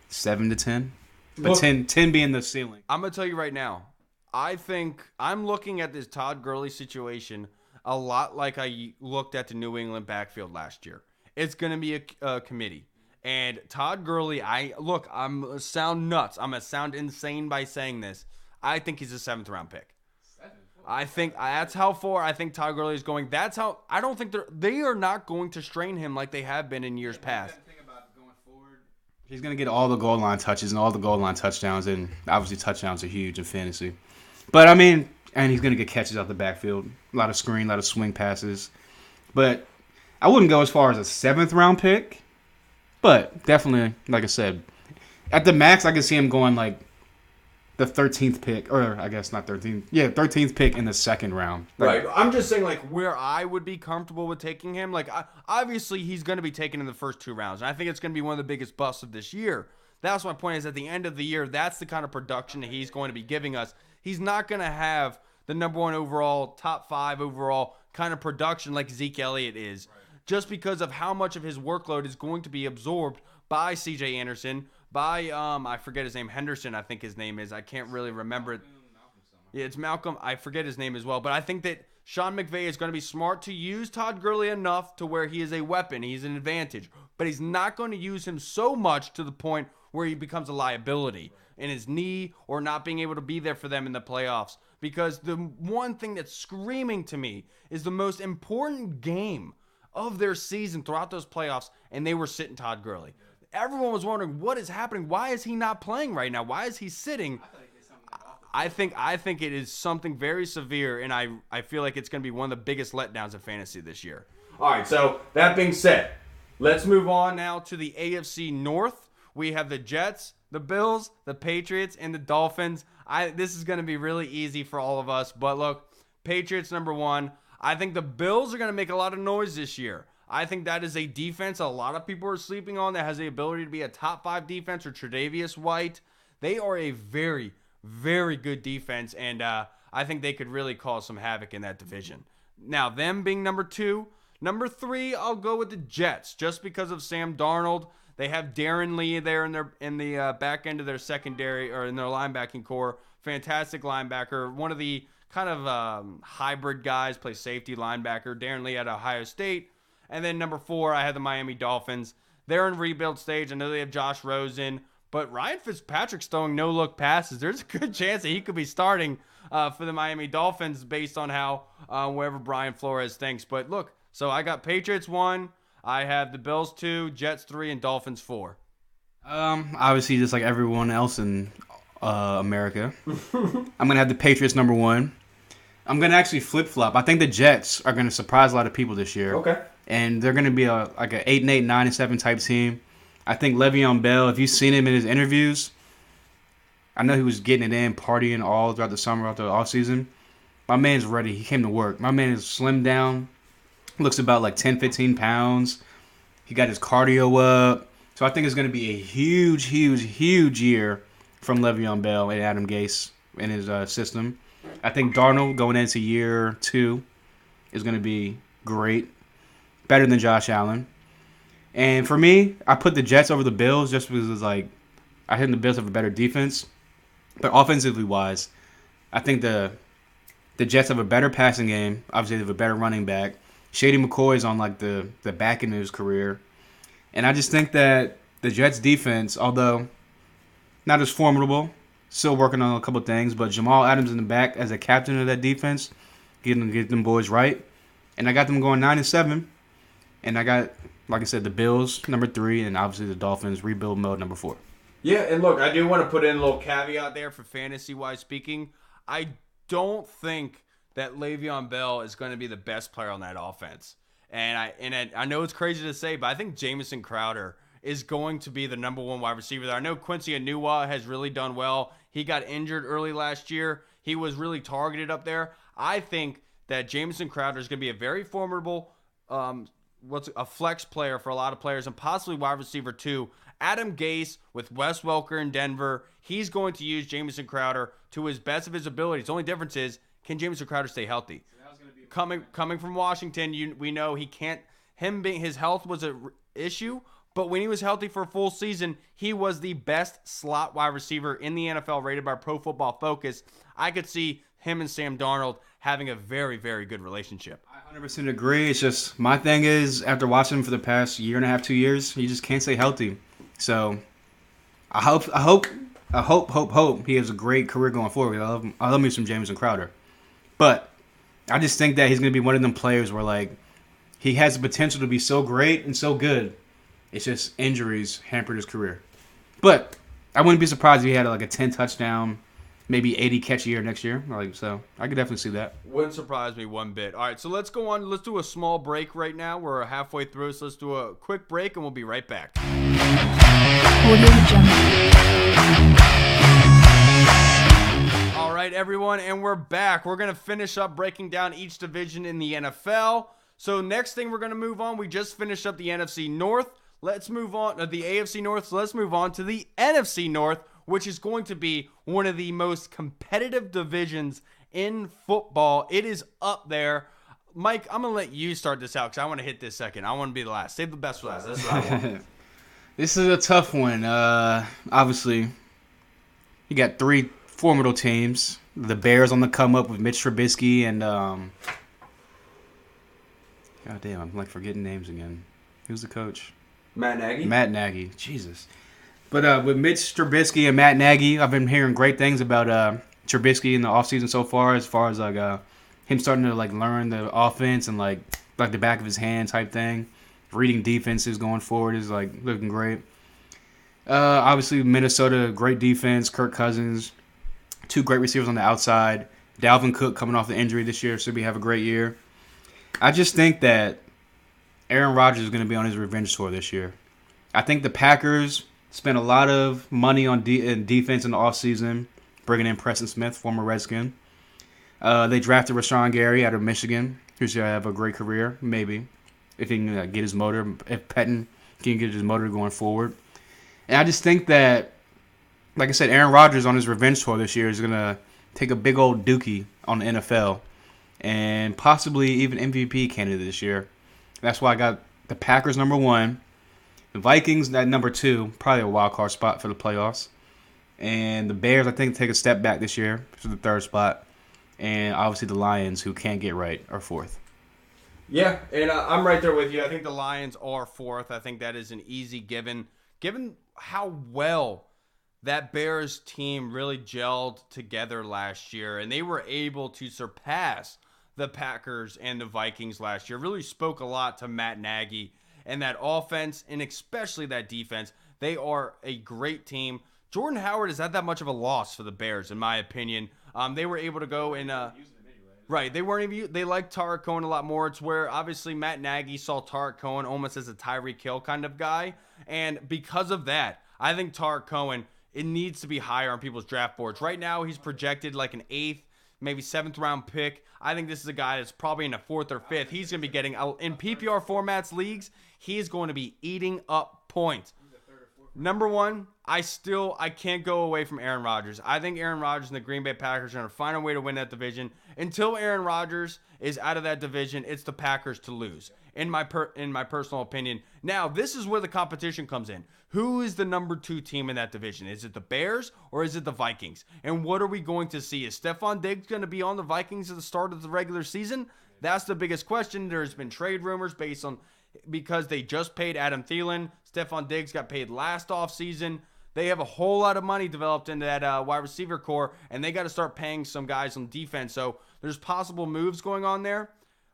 7 to 10. But 10 being the ceiling. I'm going to tell you right now, I think I'm looking at this Todd Gurley situation a lot like I looked at the New England backfield last year. It's going to be a committee. And Todd Gurley, I'm sound nuts. I'm going to sound insane by saying this. I think he's a 7th-round pick. I think that's how far I think Todd Gurley is going. That's how I don't think they are not going to strain him like they have been in years past. He's going to get all the goal line touches and all the goal line touchdowns, and obviously touchdowns are huge in fantasy. But, and he's going to get catches out the backfield, a lot of screen, a lot of swing passes. But I wouldn't go as far as a 7th-round pick, but definitely, like I said, at the max, I could see him going the 13th pick, or I guess not 13th. Yeah, 13th pick in the 2nd round. Right. I'm just saying, where I would be comfortable with taking him. Obviously, he's going to be taken in the first 2 rounds. And I think it's going to be one of the biggest busts of this year. That's my point, is at the end of the year, that's the kind of production that he's going to be giving us. He's not going to have the number 1 overall, top 5 overall kind of production like Zeke Elliott is. Right. Just because of how much of his workload is going to be absorbed by C.J. Anderson, by, I forget his name, Henderson, I think his name is. I can't really remember it. Yeah, it's Malcolm. I forget his name as well. But I think that Sean McVay is going to be smart to use Todd Gurley enough to where he is a weapon. He's an advantage. But he's not going to use him so much to the point where he becomes a liability in his knee or not being able to be there for them in the playoffs. Because the one thing that's screaming to me is the most important game of their season throughout those playoffs, and they were sitting Todd Gurley. everyone was wondering what is happening. Why is he not playing right now? Why is he sitting? I think it is something very severe, and I feel like it's going to be one of the biggest letdowns in fantasy this year. All right, so that being said, let's move on now to the AFC North. We have the Jets, the Bills, the Patriots, and the Dolphins. This is going to be really easy for all of us, but look, Patriots number 1. I think the Bills are going to make a lot of noise this year. I think that is a defense a lot of people are sleeping on that has the ability to be a top 5 defense, or Tre'Davious White. They are a very, very good defense, and I think they could really cause some havoc in that division. Now, them being number 2. Number 3, I'll go with the Jets, just because of Sam Darnold. They have Darren Lee there in the back end of their secondary, or in their linebacking core. Fantastic linebacker. One of the kind of hybrid guys, plays safety linebacker. Darren Lee at Ohio State. And then number 4, I had the Miami Dolphins. They're in rebuild stage. I know they have Josh Rosen, but Ryan Fitzpatrick's throwing no-look passes. There's a good chance that he could be starting for the Miami Dolphins based on how wherever Brian Flores thinks. But look, so I got Patriots 1. I have the Bills 2, Jets 3, and Dolphins 4. Obviously, just like everyone else in America, I'm going to have the Patriots number 1. I'm going to actually flip-flop. I think the Jets are going to surprise a lot of people this year. Okay. And they're going to be like an 8-8, 9-7 type team. I think Le'Veon Bell, if you've seen him in his interviews, I know he was getting it in, partying all throughout the summer, throughout the offseason. My man's ready. He came to work. My man is slimmed down. Looks about like 10, 15 pounds. He got his cardio up. So I think it's going to be a huge, huge, huge year from Le'Veon Bell and Adam Gase in his system. I think Darnold going into year 2 is going to be great. Better than Josh Allen. And for me, I put the Jets over the Bills just because it's like I think the Bills have a better defense. But offensively wise, I think the Jets have a better passing game. Obviously, they have a better running back. Shady McCoy is on like the back end of his career. And I just think that the Jets defense, although not as formidable, still working on a couple things, but Jamal Adams in the back as a captain of that defense, get them boys right. And I got them going 9-7. And I got, like I said, the Bills number 3, and obviously the Dolphins rebuild mode number 4. Yeah, and look, I do want to put in a little caveat there for fantasy-wise speaking. I don't think that Le'Veon Bell is going to be the best player on that offense. And I know it's crazy to say, but I think Jamison Crowder is going to be the number 1 wide receiver there. I know Quincy Enunwa has really done well. He got injured early last year. He was really targeted up there. I think that Jamison Crowder is going to be a very formidable a flex player for a lot of players, and possibly wide receiver 2. Adam Gase with Wes Welker in Denver, he's going to use Jamison Crowder to his best of his abilities. The only difference is, can Jamison Crowder stay healthy? Coming from Washington, we know he can't. His health was an issue, but when he was healthy for a full season, he was the best slot wide receiver in the NFL, rated by Pro Football Focus. I could see him and Sam Darnold having a very, very good relationship. I 100% agree. It's just my thing is, after watching him for the past year and a half, 2 years, he just can't stay healthy. So I hope he has a great career going forward. I love me some Jamison Crowder, but I just think that he's going to be one of them players where like he has the potential to be so great and so good. It's just injuries hampered his career. But I wouldn't be surprised if he had like a 10 touchdown, maybe 80 catch year next year. So I could definitely see that. Wouldn't surprise me one bit. All right, so let's go on. Let's do a small break right now. We're halfway through, so let's do a quick break, and we'll be right back. All right, everyone, and we're back. We're going to finish up breaking down each division in the NFL. So next thing we're going to move on, we just finished up the NFC North. Let's move on to the AFC North. So let's move on to the NFC North, which is going to be one of the most competitive divisions in football. It is up there. Mike, I'm going to let you start this out because I want to hit this second. I want to be the last. Save the best for last. That's what I want. This is a tough one. Obviously, you got 3 formidable teams. The Bears on the come up with Mitch Trubisky and God damn, I'm like forgetting names again. Who's the coach? Matt Nagy. Matt Nagy. Jesus. But with Mitch Trubisky and Matt Nagy, I've been hearing great things about Trubisky in the offseason so far, as far as like him starting to like learn the offense and like the back of his hand type thing. Reading defenses going forward is like looking great. Obviously, Minnesota, great defense. Kirk Cousins, 2 great receivers on the outside. Dalvin Cook coming off the injury this year, should be have a great year. I just think that Aaron Rodgers is going to be on his revenge tour this year. I think the Packers spent a lot of money on defense in the offseason, bringing in Preston Smith, former Redskin. They drafted Rashawn Gary out of Michigan, who's going to have a great career, maybe, if he can get his motor, if Pettin can get his motor going forward. And I just think that, like I said, Aaron Rodgers on his revenge tour this year is going to take a big old dookie on the NFL and possibly even MVP candidate this year. That's why I got the Packers number 1, the Vikings at number 2, probably a wild card spot for the playoffs, and the Bears I think take a step back this year to the 3rd spot, and obviously the Lions, who can't get right, are 4th. Yeah, and I'm right there with you. I think the Lions are 4th. I think that is an easy given how well that Bears team really gelled together last year, and they were able to surpass the Packers and the Vikings last year. Really spoke a lot to Matt Nagy and that offense, and especially that defense. They are a great team. Jordan Howard is not that much of a loss for the Bears, in my opinion. They were able to go in. Right, they weren't even. They liked Tarek Cohen a lot more. It's where obviously Matt Nagy saw Tarek Cohen almost as a Tyreek Hill kind of guy, and because of that, I think Tarek Cohen, it needs to be higher on people's draft boards. Right now, he's projected like an 8th, maybe 7th round pick. I think this is a guy that's probably in a 4th or 5th. He's going to be getting, in PPR formats leagues, he is going to be eating up points. Number 1, I can't go away from Aaron Rodgers. I think Aaron Rodgers and the Green Bay Packers are going to find a way to win that division. Until Aaron Rodgers is out of that division, it's the Packers to lose, in my personal opinion. Now, this is where the competition comes in. Who is the number 2 team in that division? Is it the Bears or is it the Vikings? And what are we going to see? Is Stephon Diggs going to be on the Vikings at the start of the regular season? That's the biggest question. There's been trade rumors because they just paid Adam Thielen. Stephon Diggs got paid last offseason. They have a whole lot of money developed into that wide receiver core, and they got to start paying some guys on defense. So there's possible moves going on there,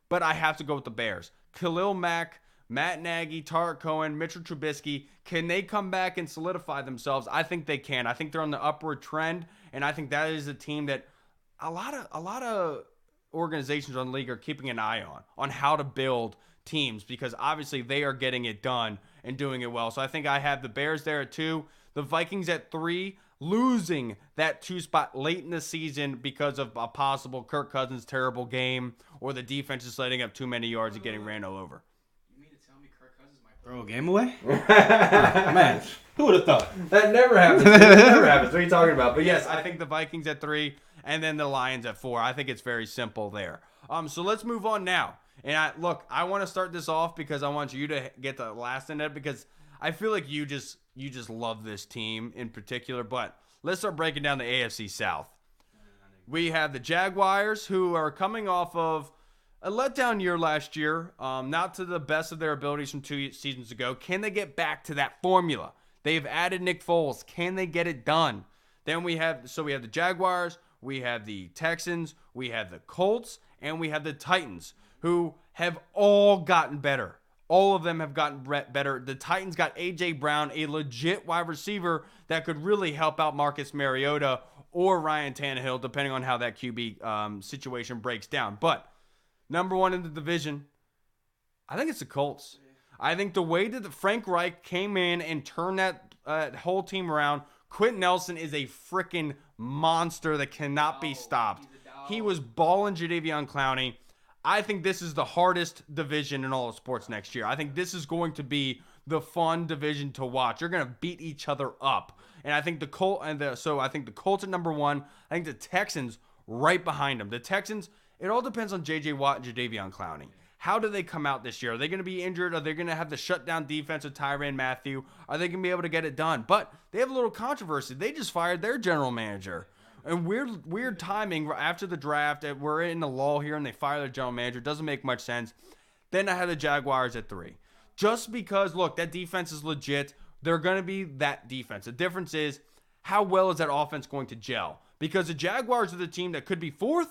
but I have to go with the Bears. Khalil Mack, Matt Nagy, Tarek Cohen, Mitchell Trubisky, can they come back and solidify themselves? I think they can. I think they're on the upward trend, and I think that is a team that a lot of organizations on the league are keeping an eye on how to build teams, because obviously they are getting it done and doing it well. So I think I have the Bears there at 2, the Vikings at 3, losing that 2 spot late in the season because of a possible Kirk Cousins terrible game or the defense is letting up too many yards and getting ran all over. You mean to tell me Kirk Cousins might throw a game away? Man, who would have thought? That never happens. It never happens. What are you talking about? But yes, I think the Vikings at 3 and then the Lions at 4. I think it's very simple there. So let's move on now. And I want to start this off because I want you to get the last in it, because I feel like you just love this team in particular. But let's start breaking down the AFC South. We have the Jaguars, who are coming off of a letdown year last year, not to the best of their abilities from 2 seasons ago. Can they get back to that formula? They've added Nick Foles. Can they get it done? Then we have the Jaguars, we have the Texans, we have the Colts, and we have the Titans, who have all gotten better. All of them have gotten better. The Titans got A.J. Brown, a legit wide receiver that could really help out Marcus Mariota or Ryan Tannehill, depending on how that QB situation breaks down. But number 1 in the division, I think it's the Colts. I think the way that Frank Reich came in and turned that whole team around, Quentin Nelson is a freaking monster that cannot be stopped. He was balling Jadeveon Clowney. I think this is the hardest division in all of sports next year. I think this is going to be the fun division to watch. You're going to beat each other up. And I think the Colts at number 1. I think the Texans right behind them. The Texans, it all depends on J.J. Watt and Jadeveon Clowney. How do they come out this year? Are they going to be injured? Are they going to have the shutdown defense with Tyrann Mathieu? Are they going to be able to get it done? But they have a little controversy. They just fired their general manager. And weird timing after the draft. We're in the lull here, and they fire their general manager. Doesn't make much sense. Then I have the Jaguars at 3. Just because, look, that defense is legit. They're going to be that defense. The difference is, how well is that offense going to gel? Because the Jaguars are the team that could be 4th,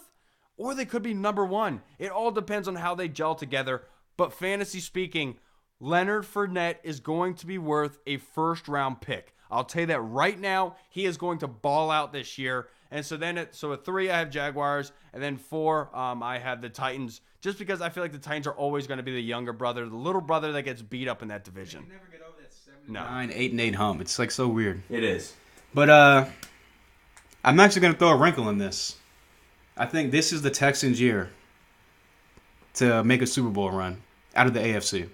or they could be number 1. It all depends on how they gel together. But fantasy speaking, Leonard Fournette is going to be worth a first-round pick. I'll tell you that right now. He is going to ball out this year. And so then, at 3, I have Jaguars, and then 4, I have the Titans. Just because I feel like the Titans are always going to be the younger brother, the little brother that gets beat up in that division. They never get over that 7-9, 8-8 hump. It's like so weird. It is. But I'm actually going to throw a wrinkle in this. I think this is the Texans' year to make a Super Bowl run out of the AFC.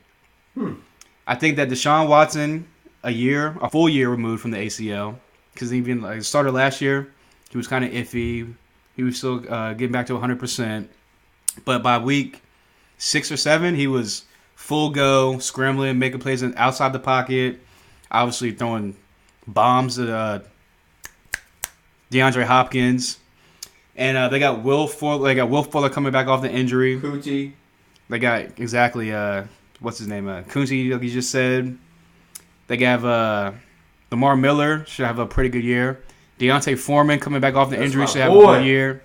I think that Deshaun Watson, a full year removed from the ACL, because even like started last year, he was kind of iffy. He was still getting back to 100%. But by week 6 or 7, he was full go, scrambling, making plays outside the pocket, obviously throwing bombs at DeAndre Hopkins. And they got Will Fuller coming back off the injury. Cooney. They got exactly what's his name? Cooney, like you just said. They have Lamar Miller should have a pretty good year. Deontay Foreman coming back off the injury should have a good year.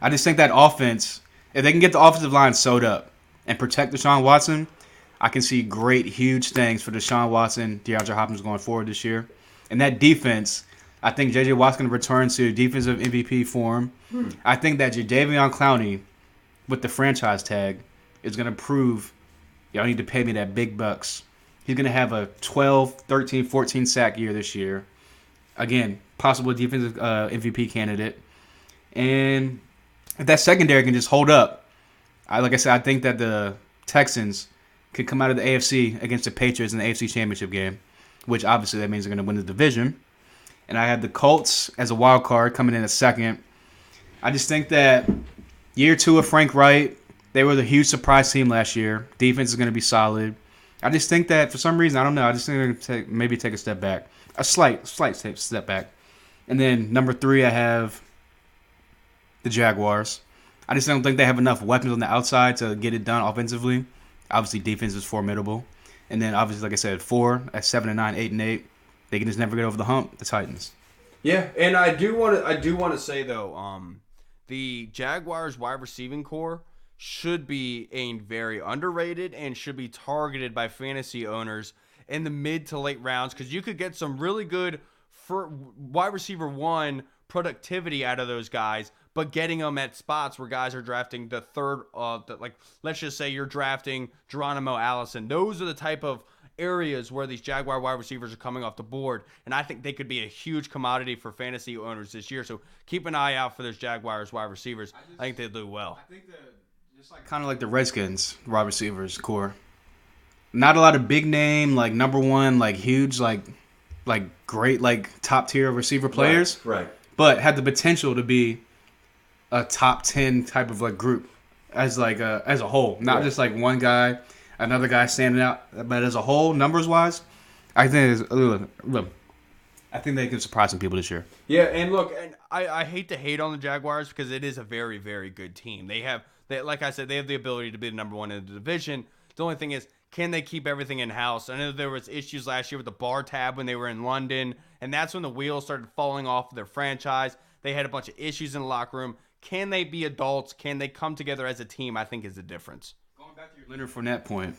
I just think that offense, if they can get the offensive line sewed up and protect Deshaun Watson, I can see great, huge things for Deshaun Watson, DeAndre Hopkins going forward this year. And that defense, I think J.J. Watt's going to return to defensive MVP form. I think that Jadeveon Clowney, with the franchise tag, is going to prove y'all need to pay me that big bucks. He's going to have a 12, 13, 14 sack year this year. Again, possible defensive MVP candidate. And if that secondary can just hold up, like I said, I think that the Texans could come out of the AFC against the Patriots in the AFC Championship game, which obviously that means they're going to win the division. And I have the Colts as a wild card coming in a second. I just think that year 2 of Frank Wright, they were the huge surprise team last year. Defense is going to be solid. I just think that for some reason, I don't know, I just think they're going to maybe take a step back. A slight step back. And then number 3, I have the Jaguars. I just don't think they have enough weapons on the outside to get it done offensively. Obviously, defense is formidable. And then, obviously, like I said, 4 at 7-9, 8-8. They can just never get over the hump, the Titans. Yeah, and I do want to say, though, the Jaguars wide receiving core should be very underrated and should be targeted by fantasy owners in the mid to late rounds, because you could get some really good wide receiver 1 productivity out of those guys, but getting them at spots where guys are drafting the third, let's just say you're drafting Geronimo Allison. Those are the type of areas where these Jaguar wide receivers are coming off the board, and I think they could be a huge commodity for fantasy owners this year. So keep an eye out for those Jaguars wide receivers. I think they'll do well. I think just kind of like the Redskins wide receivers core. Not a lot of big name, like number 1, like huge, like great, like top tier receiver players. Right. But had the potential to be a top 10 type of like group as a whole, not just like one guy, another guy standing out, but as a whole, numbers wise, I think they can surprise some people this year. Yeah, and look, and I hate to hate on the Jaguars because it is a very, very good team. Like I said, they have the ability to be the number 1 in the division. The only thing is, can they keep everything in-house? I know there was issues last year with the bar tab when they were in London, and that's when the wheels started falling off of their franchise. They had a bunch of issues in the locker room. Can they be adults? Can they come together as a team? I think is the difference. Going back to your Leonard Fournette point,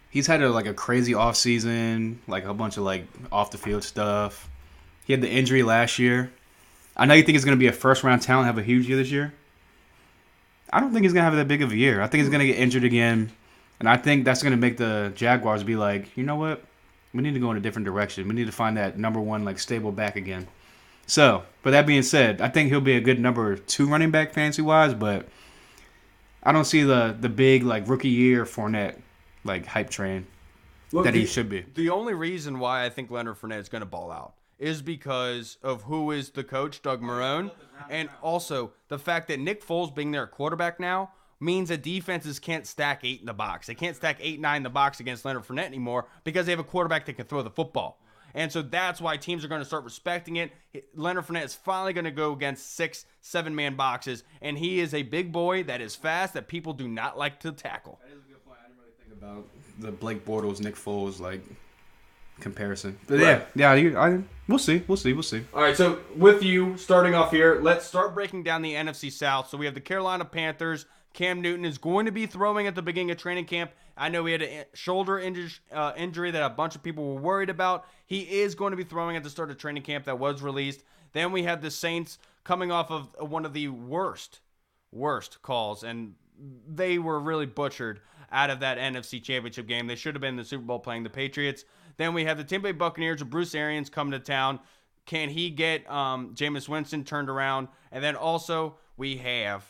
he's had a crazy offseason, like a bunch of like off-the-field stuff. He had the injury last year. I know you think he's going to be a first-round talent, have a huge year this year. I don't think he's going to have that big of a year. I think he's going to get injured again. And I think that's going to make the Jaguars be like, you know what? We need to go in a different direction. We need to find that number 1, like, stable back again. So, but that being said, I think he'll be a good number 2 running back fantasy-wise, but I don't see the big, like, rookie year Fournette, like, hype train that he should be. The only reason why I think Leonard Fournette is going to ball out is because of who is the coach, Doug Marrone, and also the fact that Nick Foles being their quarterback now means that defenses can't stack 8 in the box. They can't stack 8, 9 in the box against Leonard Fournette anymore because they have a quarterback that can throw the football. And so that's why teams are going to start respecting it. Leonard Fournette is finally going to go against 6, 7-man boxes, and he is a big boy that is fast that people do not like to tackle. That is a good point. I didn't really think about the Blake Bortles, Nick Foles, like, comparison. But yeah, we'll see. All right, so with you starting off here, let's start breaking down the NFC South. So we have the Carolina Panthers. Cam Newton is going to be throwing at the beginning of training camp. I know he had a shoulder injury that a bunch of people were worried about. He is going to be throwing at the start of training camp that was released. Then we have the Saints coming off of one of the worst calls, and they were really butchered out of that NFC Championship game. They should have been in the Super Bowl playing the Patriots. Then we have the Tampa Bay Buccaneers with Bruce Arians coming to town. Can he get Jameis Winston turned around? And then also we have,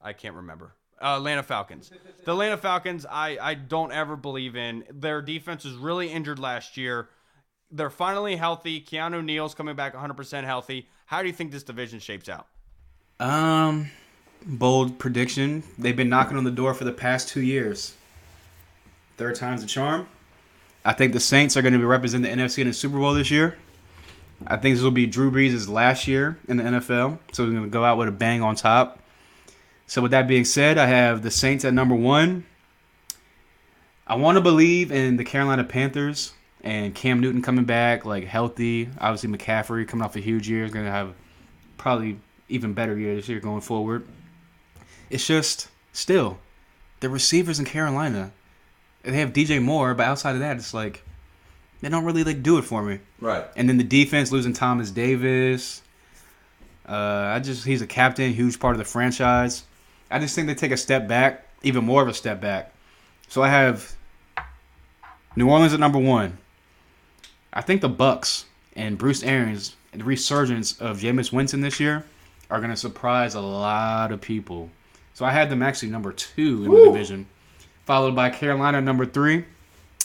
I can't remember, Atlanta Falcons. The Atlanta Falcons, I don't ever believe in. Their defense was really injured last year. They're finally healthy. Keanu Neal's coming back 100% healthy. How do you think this division shapes out? Bold prediction. They've been knocking on the door for the past 2 years. Third time's the charm. I think the Saints are going to be representing the NFC in the Super Bowl this year. I think this will be Drew Brees' last year in the NFL, so he's going to go out with a bang on top. So with that being said, I have the Saints at number 1. I want to believe in the Carolina Panthers and Cam Newton coming back, like healthy. Obviously, McCaffrey coming off a huge year is going to have probably even better year this year going forward. It's just still the receivers in Carolina. They have DJ Moore, but outside of that, it's like they don't really do it for me. Right. And then the defense losing Thomas Davis. He's a captain, huge part of the franchise. I just think they take a step back, even more of a step back. So I have New Orleans at number 1. I think the Bucs and Bruce Arians and the resurgence of Jameis Winston this year are going to surprise a lot of people. So I had them actually number 2 in the division, followed by Carolina number 3.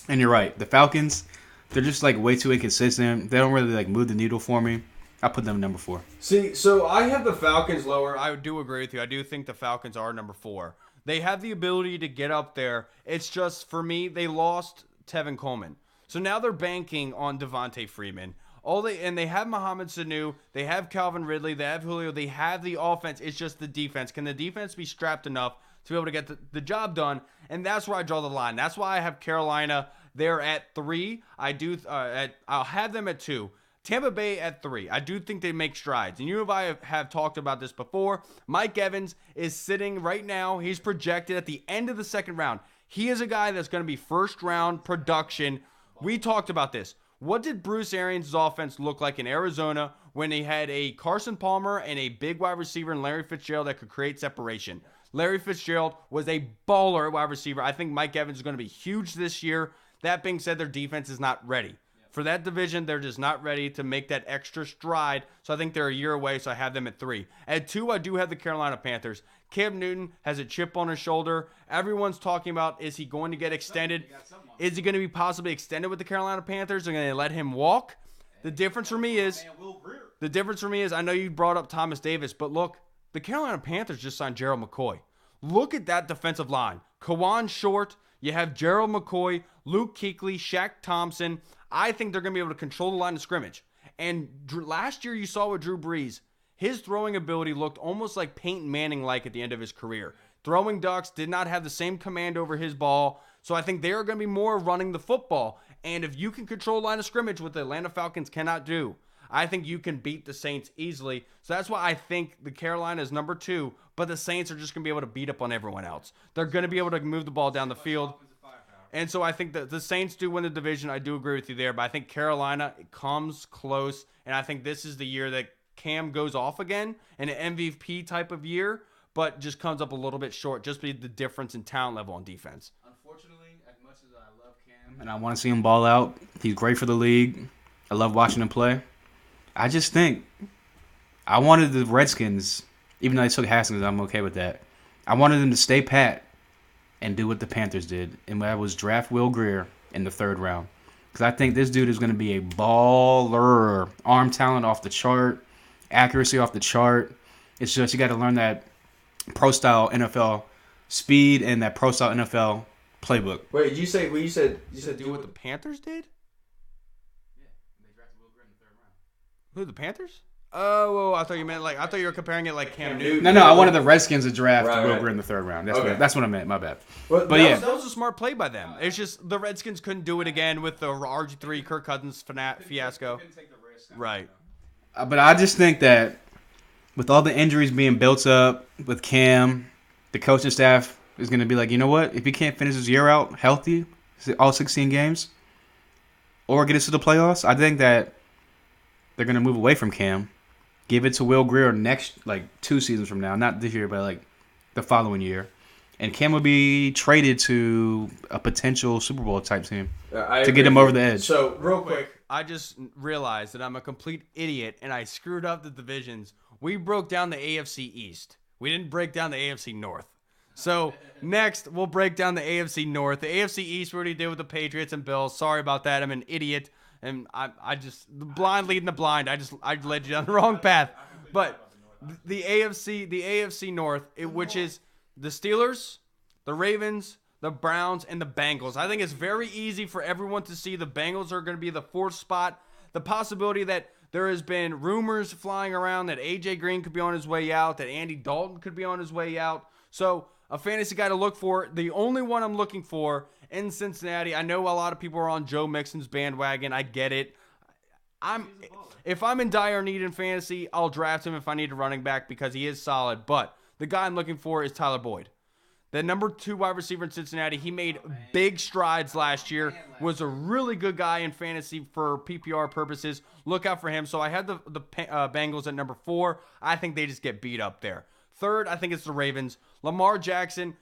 And you're right, the Falcons, they're just way too inconsistent. They don't really move the needle for me. I put them number 4. See, so I have the Falcons lower. I do agree with you. I do think the Falcons are number 4. They have the ability to get up there. It's just, for me, they lost Tevin Coleman. So now they're banking on Devontae Freeman. They have Mohamed Sanu, they have Calvin Ridley, they have Julio, they have the offense. It's just the defense. Can the defense be strapped enough to be able to get the job done? And that's where I draw the line. That's why I have Carolina there at 3. I'll have them at 2. Tampa Bay at 3. I do think they make strides. And you and I have talked about this before. Mike Evans is sitting right now. He's projected at the end of the second round. He is a guy that's going to be first round production. We talked about this. What did Bruce Arians' offense look like in Arizona when he had a Carson Palmer and a big wide receiver in Larry Fitzgerald that could create separation? Larry Fitzgerald was a baller at wide receiver. I think Mike Evans is going to be huge this year. That being said, their defense is not ready. For that division, they're just not ready to make that extra stride. So I think they're a year away, so I have them at 3. At 2, I do have the Carolina Panthers. Cam Newton has a chip on his shoulder. Everyone's talking about, is he going to get extended? Is he going to be possibly extended with the Carolina Panthers? Are they going to let him walk? The difference for me is, I know you brought up Thomas Davis, but look, the Carolina Panthers just signed Gerald McCoy. Look at that defensive line. Kawan Short, you have Gerald McCoy, Luke Kuechly, Shaq Thompson. I think they're going to be able to control the line of scrimmage. And last year you saw with Drew Brees, his throwing ability looked almost like Peyton Manning-like at the end of his career. Throwing ducks, did not have the same command over his ball. So I think they are going to be more running the football. And if you can control line of scrimmage, what the Atlanta Falcons cannot do, I think you can beat the Saints easily. So that's why I think the Carolina is number 2, but the Saints are just going to be able to beat up on everyone else. They're going to be able to move the ball down the field. And so I think that the Saints do win the division. I do agree with you there, but I think Carolina comes close, and I think this is the year that Cam goes off again in an MVP type of year, but just comes up a little bit short, just be the difference in talent level on defense. Unfortunately, as much as I love Cam and I want to see him ball out, he's great for the league. I love watching him play. I just think I wanted the Redskins, even though they took Haskins, I'm okay with that. I wanted them to stay pat and do what the Panthers did, and that was draft Will Grier in the 3rd round. Because I think this dude is going to be a baller. Arm talent off the chart, accuracy off the chart. It's just you got to learn that pro-style NFL speed and that pro-style NFL playbook. Wait, you said do what the Panthers did? Yeah, they drafted Will Grier in the 3rd round. Who, the Panthers? Oh, I thought you meant I thought you were comparing it like Cam Newton. No, I wanted the Redskins to draft Right, Will right. Greer in the 3rd round. Okay. That's what I meant. My bad. Well, But yeah, That was a smart play by them. It's just the Redskins couldn't do it again with the RG3 Kirk Cousins fiasco. Right. but I just think that with all the injuries being built up with Cam, the coaching staff is going to be like, you know what? If he can't finish his year out healthy, all 16 games, or get us to the playoffs, I think that they're going to move away from Cam, give it to Will Greer next, 2 seasons from now, not this year, but the following year, and Cam will be traded to a potential Super Bowl type team to get him over the edge. So real quick, I just realized that I'm a complete idiot and I screwed up the divisions. We broke down the AFC East. We didn't break down the AFC North. So next, we'll break down the AFC North. The AFC East we already did with the Patriots and Bills. Sorry about that. I'm an idiot. And I just, the blind leading the blind. I led you down the wrong path. But the AFC North, which is the Steelers, the Ravens, the Browns, and the Bengals. I think it's very easy for everyone to see the Bengals are going to be the 4th spot. The possibility that there has been rumors flying around that A.J. Green could be on his way out, that Andy Dalton could be on his way out. So a fantasy guy to look for. The only one I'm looking for in Cincinnati, I know a lot of people are on Joe Mixon's bandwagon. I get it. If I'm in dire need in fantasy, I'll draft him if I need a running back because he is solid. But the guy I'm looking for is Tyler Boyd. The number 2 wide receiver in Cincinnati, he made big strides last year, was a really good guy in fantasy for PPR purposes. Look out for him. So I had the Bengals at number 4. I think they just get beat up there. 3rd, I think it's the Ravens. Lamar Jackson,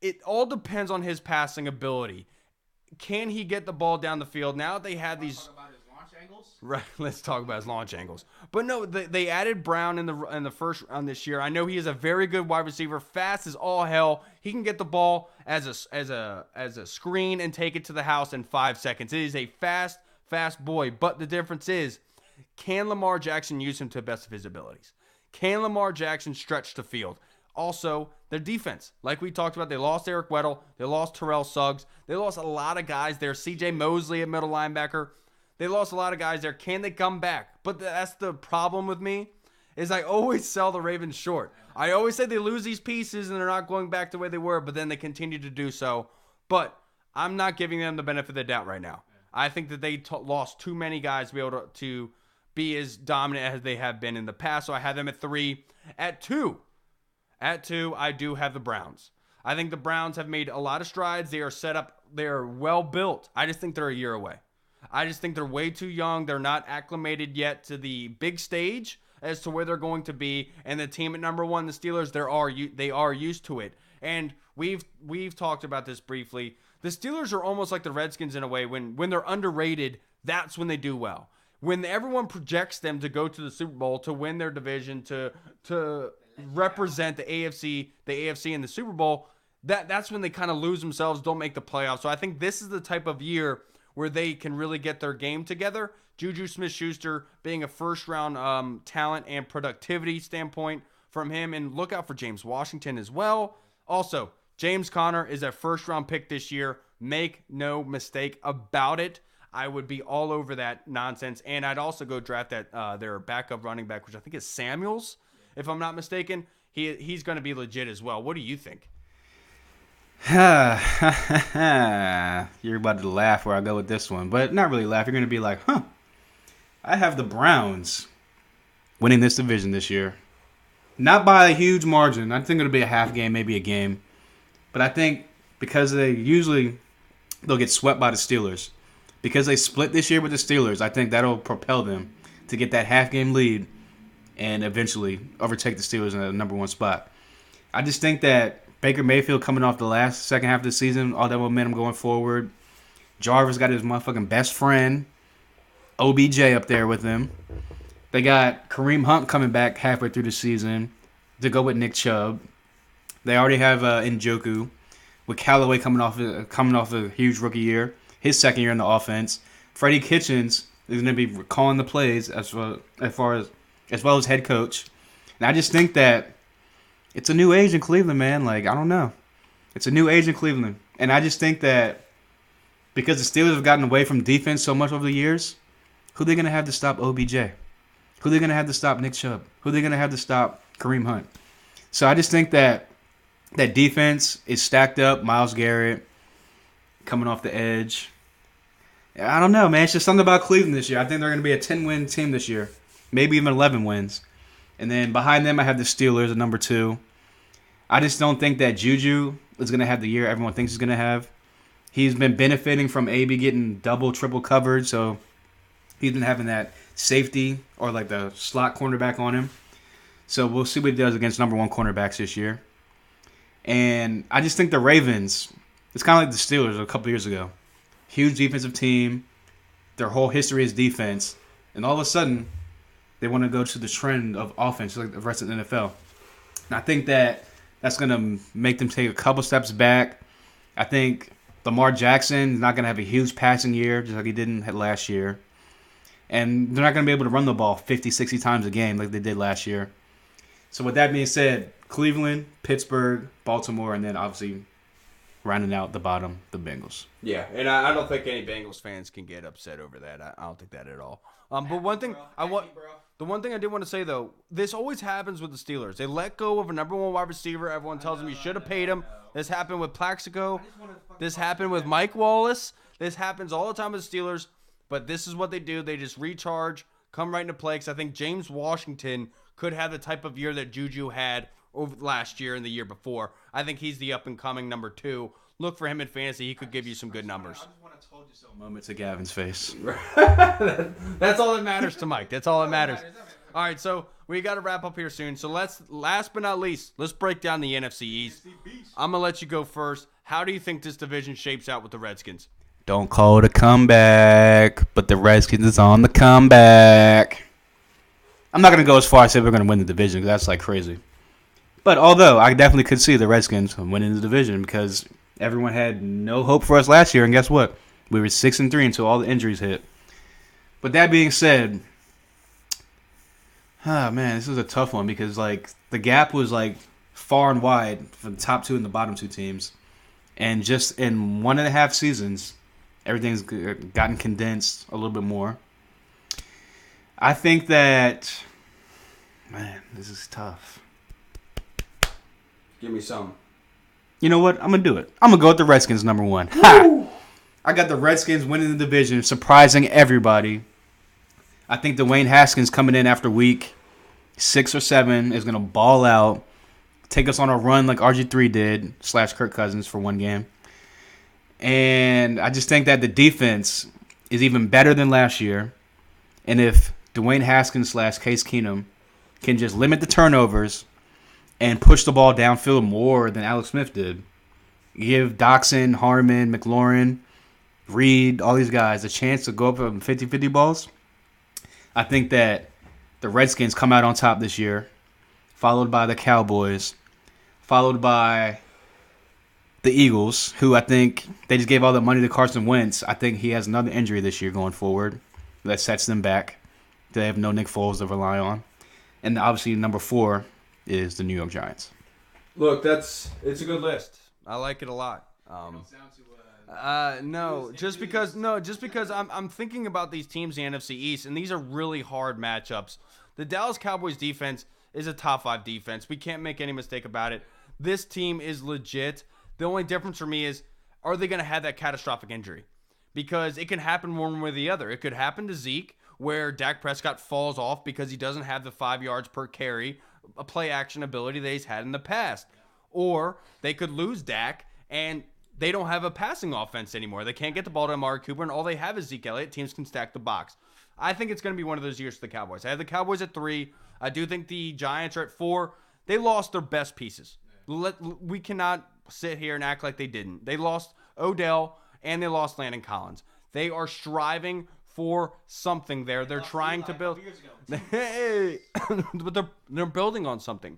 it all depends on his passing ability. Can he get the ball down the field? Now they had these... Right, let's talk about his launch angles. But no, they added Brown in the first round this year. I know he is a very good wide receiver, fast as all hell. He can get the ball as a screen and take it to the house in 5 seconds. It is a fast boy. But the difference is, can Lamar Jackson use him to the best of his abilities? Can Lamar Jackson stretch the field? Also, their defense. Like we talked about, they lost Eric Weddle. They lost Terrell Suggs. They lost a lot of guys there. C.J. Mosley at middle linebacker. They lost a lot of guys there. Can they come back? But that's the problem with me, is I always sell the Ravens short. I always say they lose these pieces and they're not going back the way they were, but then they continue to do so. But I'm not giving them the benefit of the doubt right now. I think that they lost too many guys to be able to be as dominant as they have been in the past. So I have them at 3. At 2, I do have the Browns. I think the Browns have made a lot of strides. They are set up. They are well built. I just think they're a year away. I just think they're way too young. They're not acclimated yet to the big stage as to where they're going to be. And the team at number 1, the Steelers, they are used to it. And we've talked about this briefly. The Steelers are almost like the Redskins in a way. When they're underrated, that's when they do well. When everyone projects them to go to the Super Bowl, to win their division, to represent the AFC in the Super Bowl, that's when they kind of lose themselves, don't make the playoffs. So I think this is the type of year where they can really get their game together. Juju Smith-Schuster being a first-round talent and productivity standpoint from him. And look out for James Washington as well. Also, James Conner is a first-round pick this year. Make no mistake about it. I would be all over that nonsense. And I'd also go draft their backup running back, which I think is Samuels, if I'm not mistaken. He's going to be legit as well. What do you think? You're about to laugh where I go with this one, but not really laugh. You're going to be like, I have the Browns winning this division this year. Not by a huge margin. I think it'll be a half game, maybe a game. But I think because they'll get swept by the Steelers. Because they split this year with the Steelers, I think that'll propel them to get that half game lead and eventually overtake the Steelers in the number 1 spot. I just think that Baker Mayfield coming off the second half of the season, all that momentum going forward. Jarvis got his motherfucking best friend, OBJ, up there with him. They got Kareem Hunt coming back halfway through the season to go with Nick Chubb. They already have Njoku, with Callaway coming off a huge rookie year, his second year in the offense. Freddie Kitchens is going to be calling the plays as well as head coach. And I just think that it's a new age in Cleveland, man. I don't know. It's a new age in Cleveland. And I just think that because the Steelers have gotten away from defense so much over the years, who are they going to have to stop OBJ? Who are they going to have to stop Nick Chubb? Who are they going to have to stop Kareem Hunt? So I just think that defense is stacked up. Myles Garrett coming off the edge. I don't know, man. It's just something about Cleveland this year. I think they're going to be a 10-win team this year. Maybe even 11 wins. And then behind them, I have the Steelers at number 2. I just don't think that Juju is going to have the year everyone thinks he's going to have. He's been benefiting from AB getting double, triple covered, so he's been having that safety or like the slot cornerback on him. So we'll see what he does against number 1 cornerbacks this year. And I just think the Ravens, it's kind of like the Steelers a couple years ago. Huge defensive team. Their whole history is defense. And all of a sudden, they want to go to the trend of offense like the rest of the NFL. And I think that that's going to make them take a couple steps back. I think Lamar Jackson is not going to have a huge passing year just like he didn't last year. And they're not going to be able to run the ball 50, 60 times a game like they did last year. So with that being said, Cleveland, Pittsburgh, Baltimore, and then obviously rounding out the bottom, the Bengals. Yeah, and I don't think any Bengals fans can get upset over that. I don't think that at all. But one thing the one thing I did want to say though, this always happens with the Steelers. They let go of a number 1 wide receiver. Everyone tells them you should have paid him. This happened with Plaxico. This happened with Mike Wallace. This happens all the time with the Steelers. But this is what they do. They just recharge, come right into play. Because I think James Washington could have the type of year that Juju had over last year and the year before. I think he's the up-and-coming number 2. Look for him in fantasy. He could give you some good numbers. I just want to told you so moment to Gavin's face. That's all that matters to Mike. That's all that matters. All right, so we got to wrap up here soon. So last but not least, let's break down the NFC East. I'm going to let you go first. How do you think this division shapes out with the Redskins? Don't call it a comeback, but the Redskins is on the comeback. I'm not going to go as far as say we're going to win the division because that's like crazy. But although I definitely could see the Redskins winning the division because everyone had no hope for us last year, and guess what? We were 6-3 until all the injuries hit. But that being said, this is a tough one because like the gap was like far and wide for the top 2 and the bottom 2 teams, and just in 1.5 seasons, everything's gotten condensed a little bit more. I think that, this is tough. Give me some. You know what? I'm going to do it. I'm going to go with the Redskins number 1. Ha! I got the Redskins winning the division, surprising everybody. I think Dwayne Haskins coming in after week 6 or 7 is going to ball out, take us on a run like RG3 did, / Kirk Cousins for 1 game. And I just think that the defense is even better than last year. And if Dwayne Haskins / Case Keenum can just limit the turnovers and push the ball downfield more than Alex Smith did, give Doxson, Harmon, McLaurin, Reed, all these guys a chance to go up on 50-50 balls, I think that the Redskins come out on top this year, followed by the Cowboys, followed by the Eagles, who I think they just gave all the money to Carson Wentz. I think he has another injury this year going forward that sets them back. They have no Nick Foles to rely on. And obviously number 4 is the New York Giants. Look, it's a good list. I like it a lot. Just because I'm thinking about these teams in the NFC East, and these are really hard matchups. The Dallas Cowboys defense is a top 5 defense. We can't make any mistake about it. This team is legit. The only difference for me is, are they going to have that catastrophic injury? Because it can happen one way or the other. It could happen to Zeke, where Dak Prescott falls off because he doesn't have the 5 yards per carry, a play action ability that he's had in the past. Or they could lose Dak and they don't have a passing offense anymore. They can't get the ball to Amari Cooper, and all they have is Zeke Elliott. Teams can stack the box. I think it's going to be one of those years for the Cowboys. I have the Cowboys at 3. I do think the Giants are at 4. They lost their best pieces. We cannot sit here and act like they didn't. They lost Odell and they lost Landon Collins. They are striving for something there. They're trying to build. But they're building on something.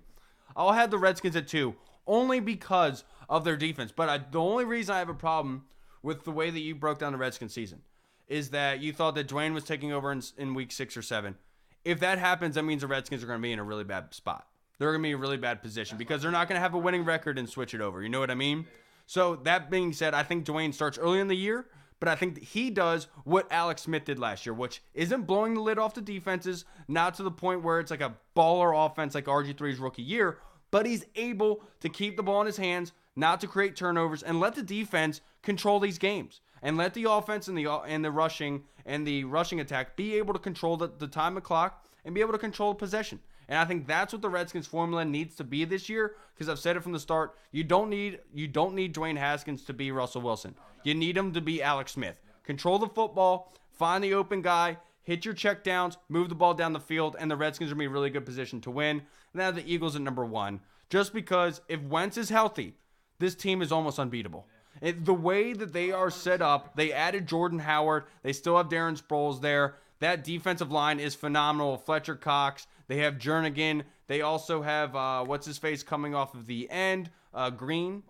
I'll have the Redskins at 2 only because of their defense. But the only reason I have a problem with the way that you broke down the Redskins season is that you thought that Dwayne was taking over in week 6 or 7. If that happens, that means the Redskins are going to be in a really bad spot. They're going to be in a really bad position because they're not going to have a winning record and switch it over. You know what I mean? So that being said, I think Dwayne starts early in the year, but I think that he does what Alex Smith did last year, which isn't blowing the lid off the defenses, not to the point where it's like a baller offense like RG3's rookie year, but he's able to keep the ball in his hands, not to create turnovers, and let the defense control these games. And let the offense and the rushing attack be able to control the time of clock and be able to control possession. And I think that's what the Redskins formula needs to be this year, because I've said it from the start. You don't need Dwayne Haskins to be Russell Wilson. You need him to be Alex Smith. Control the football, find the open guy, hit your check downs, move the ball down the field, and the Redskins are going to be in a really good position to win. Now the Eagles at number 1, just because if Wentz is healthy, this team is almost unbeatable. The way that they are set up, they added Jordan Howard. They still have Darren Sproles there. That defensive line is phenomenal. Fletcher Cox. They have Jernigan. They also have, what's-his-face coming off of the end? Green?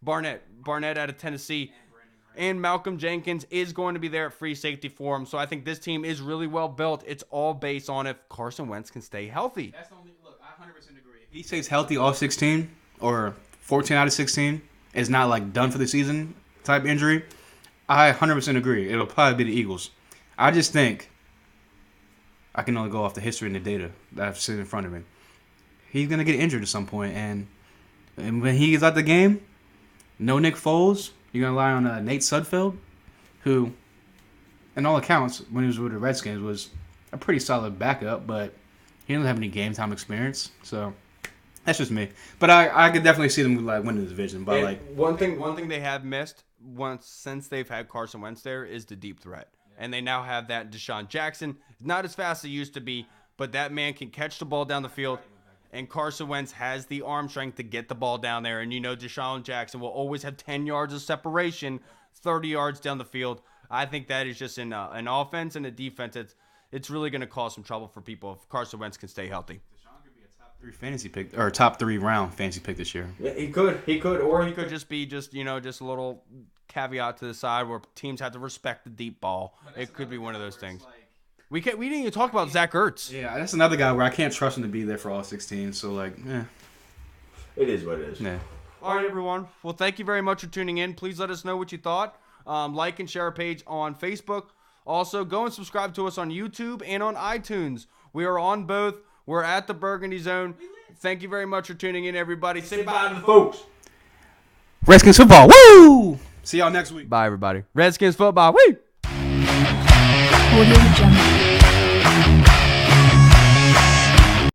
Barnett out of Tennessee. And Malcolm Jenkins is going to be there at free safety for him. So I think this team is really well built. It's all based on if Carson Wentz can stay healthy. That's the only, look, I 100% agree. If he stays healthy all 16 or 14 out of 16, it's not like done for the season type injury, I 100% agree. It'll probably be the Eagles. I just think I can only go off the history and the data that I've seen in front of me. He's going to get injured at some point, and when he gets out the game, no Nick Foles. You're going to rely on Nate Sudfeld, who, in all accounts, when he was with the Redskins, was a pretty solid backup, but he doesn't have any game time experience. So that's just me. But I could definitely see them like winning the division. But like one thing they have missed since they've had Carson Wentz there is the deep threat. And they now have that Deshaun Jackson. Not as fast as he used to be, but that man can catch the ball down the field. And Carson Wentz has the arm strength to get the ball down there. And you know Deshaun Jackson will always have 10 yards of separation, 30 yards down the field. I think that is just in an offense and a defense. It's really going to cause some trouble for people if Carson Wentz can stay healthy. Deshaun could be a top 3 fantasy pick or top 3 round fantasy pick this year. Yeah, he could, or he could just be just a little caveat to the side where teams have to respect the deep ball. It could be one of those things. We didn't even talk about Zach Ertz. Yeah, that's another guy where I can't trust him to be there for all 16. So, like, It is what it is. Yeah. All right, everyone. Well, thank you very much for tuning in. Please let us know what you thought. Like and share our page on Facebook. Also, go and subscribe to us on YouTube and on iTunes. We are on both. We're at the Burgundy Zone. Thank you very much for tuning in, everybody. Say bye to the folks. Redskins football. Woo! See y'all next week. Bye, everybody. Redskins football. Woo! Audio Jungle.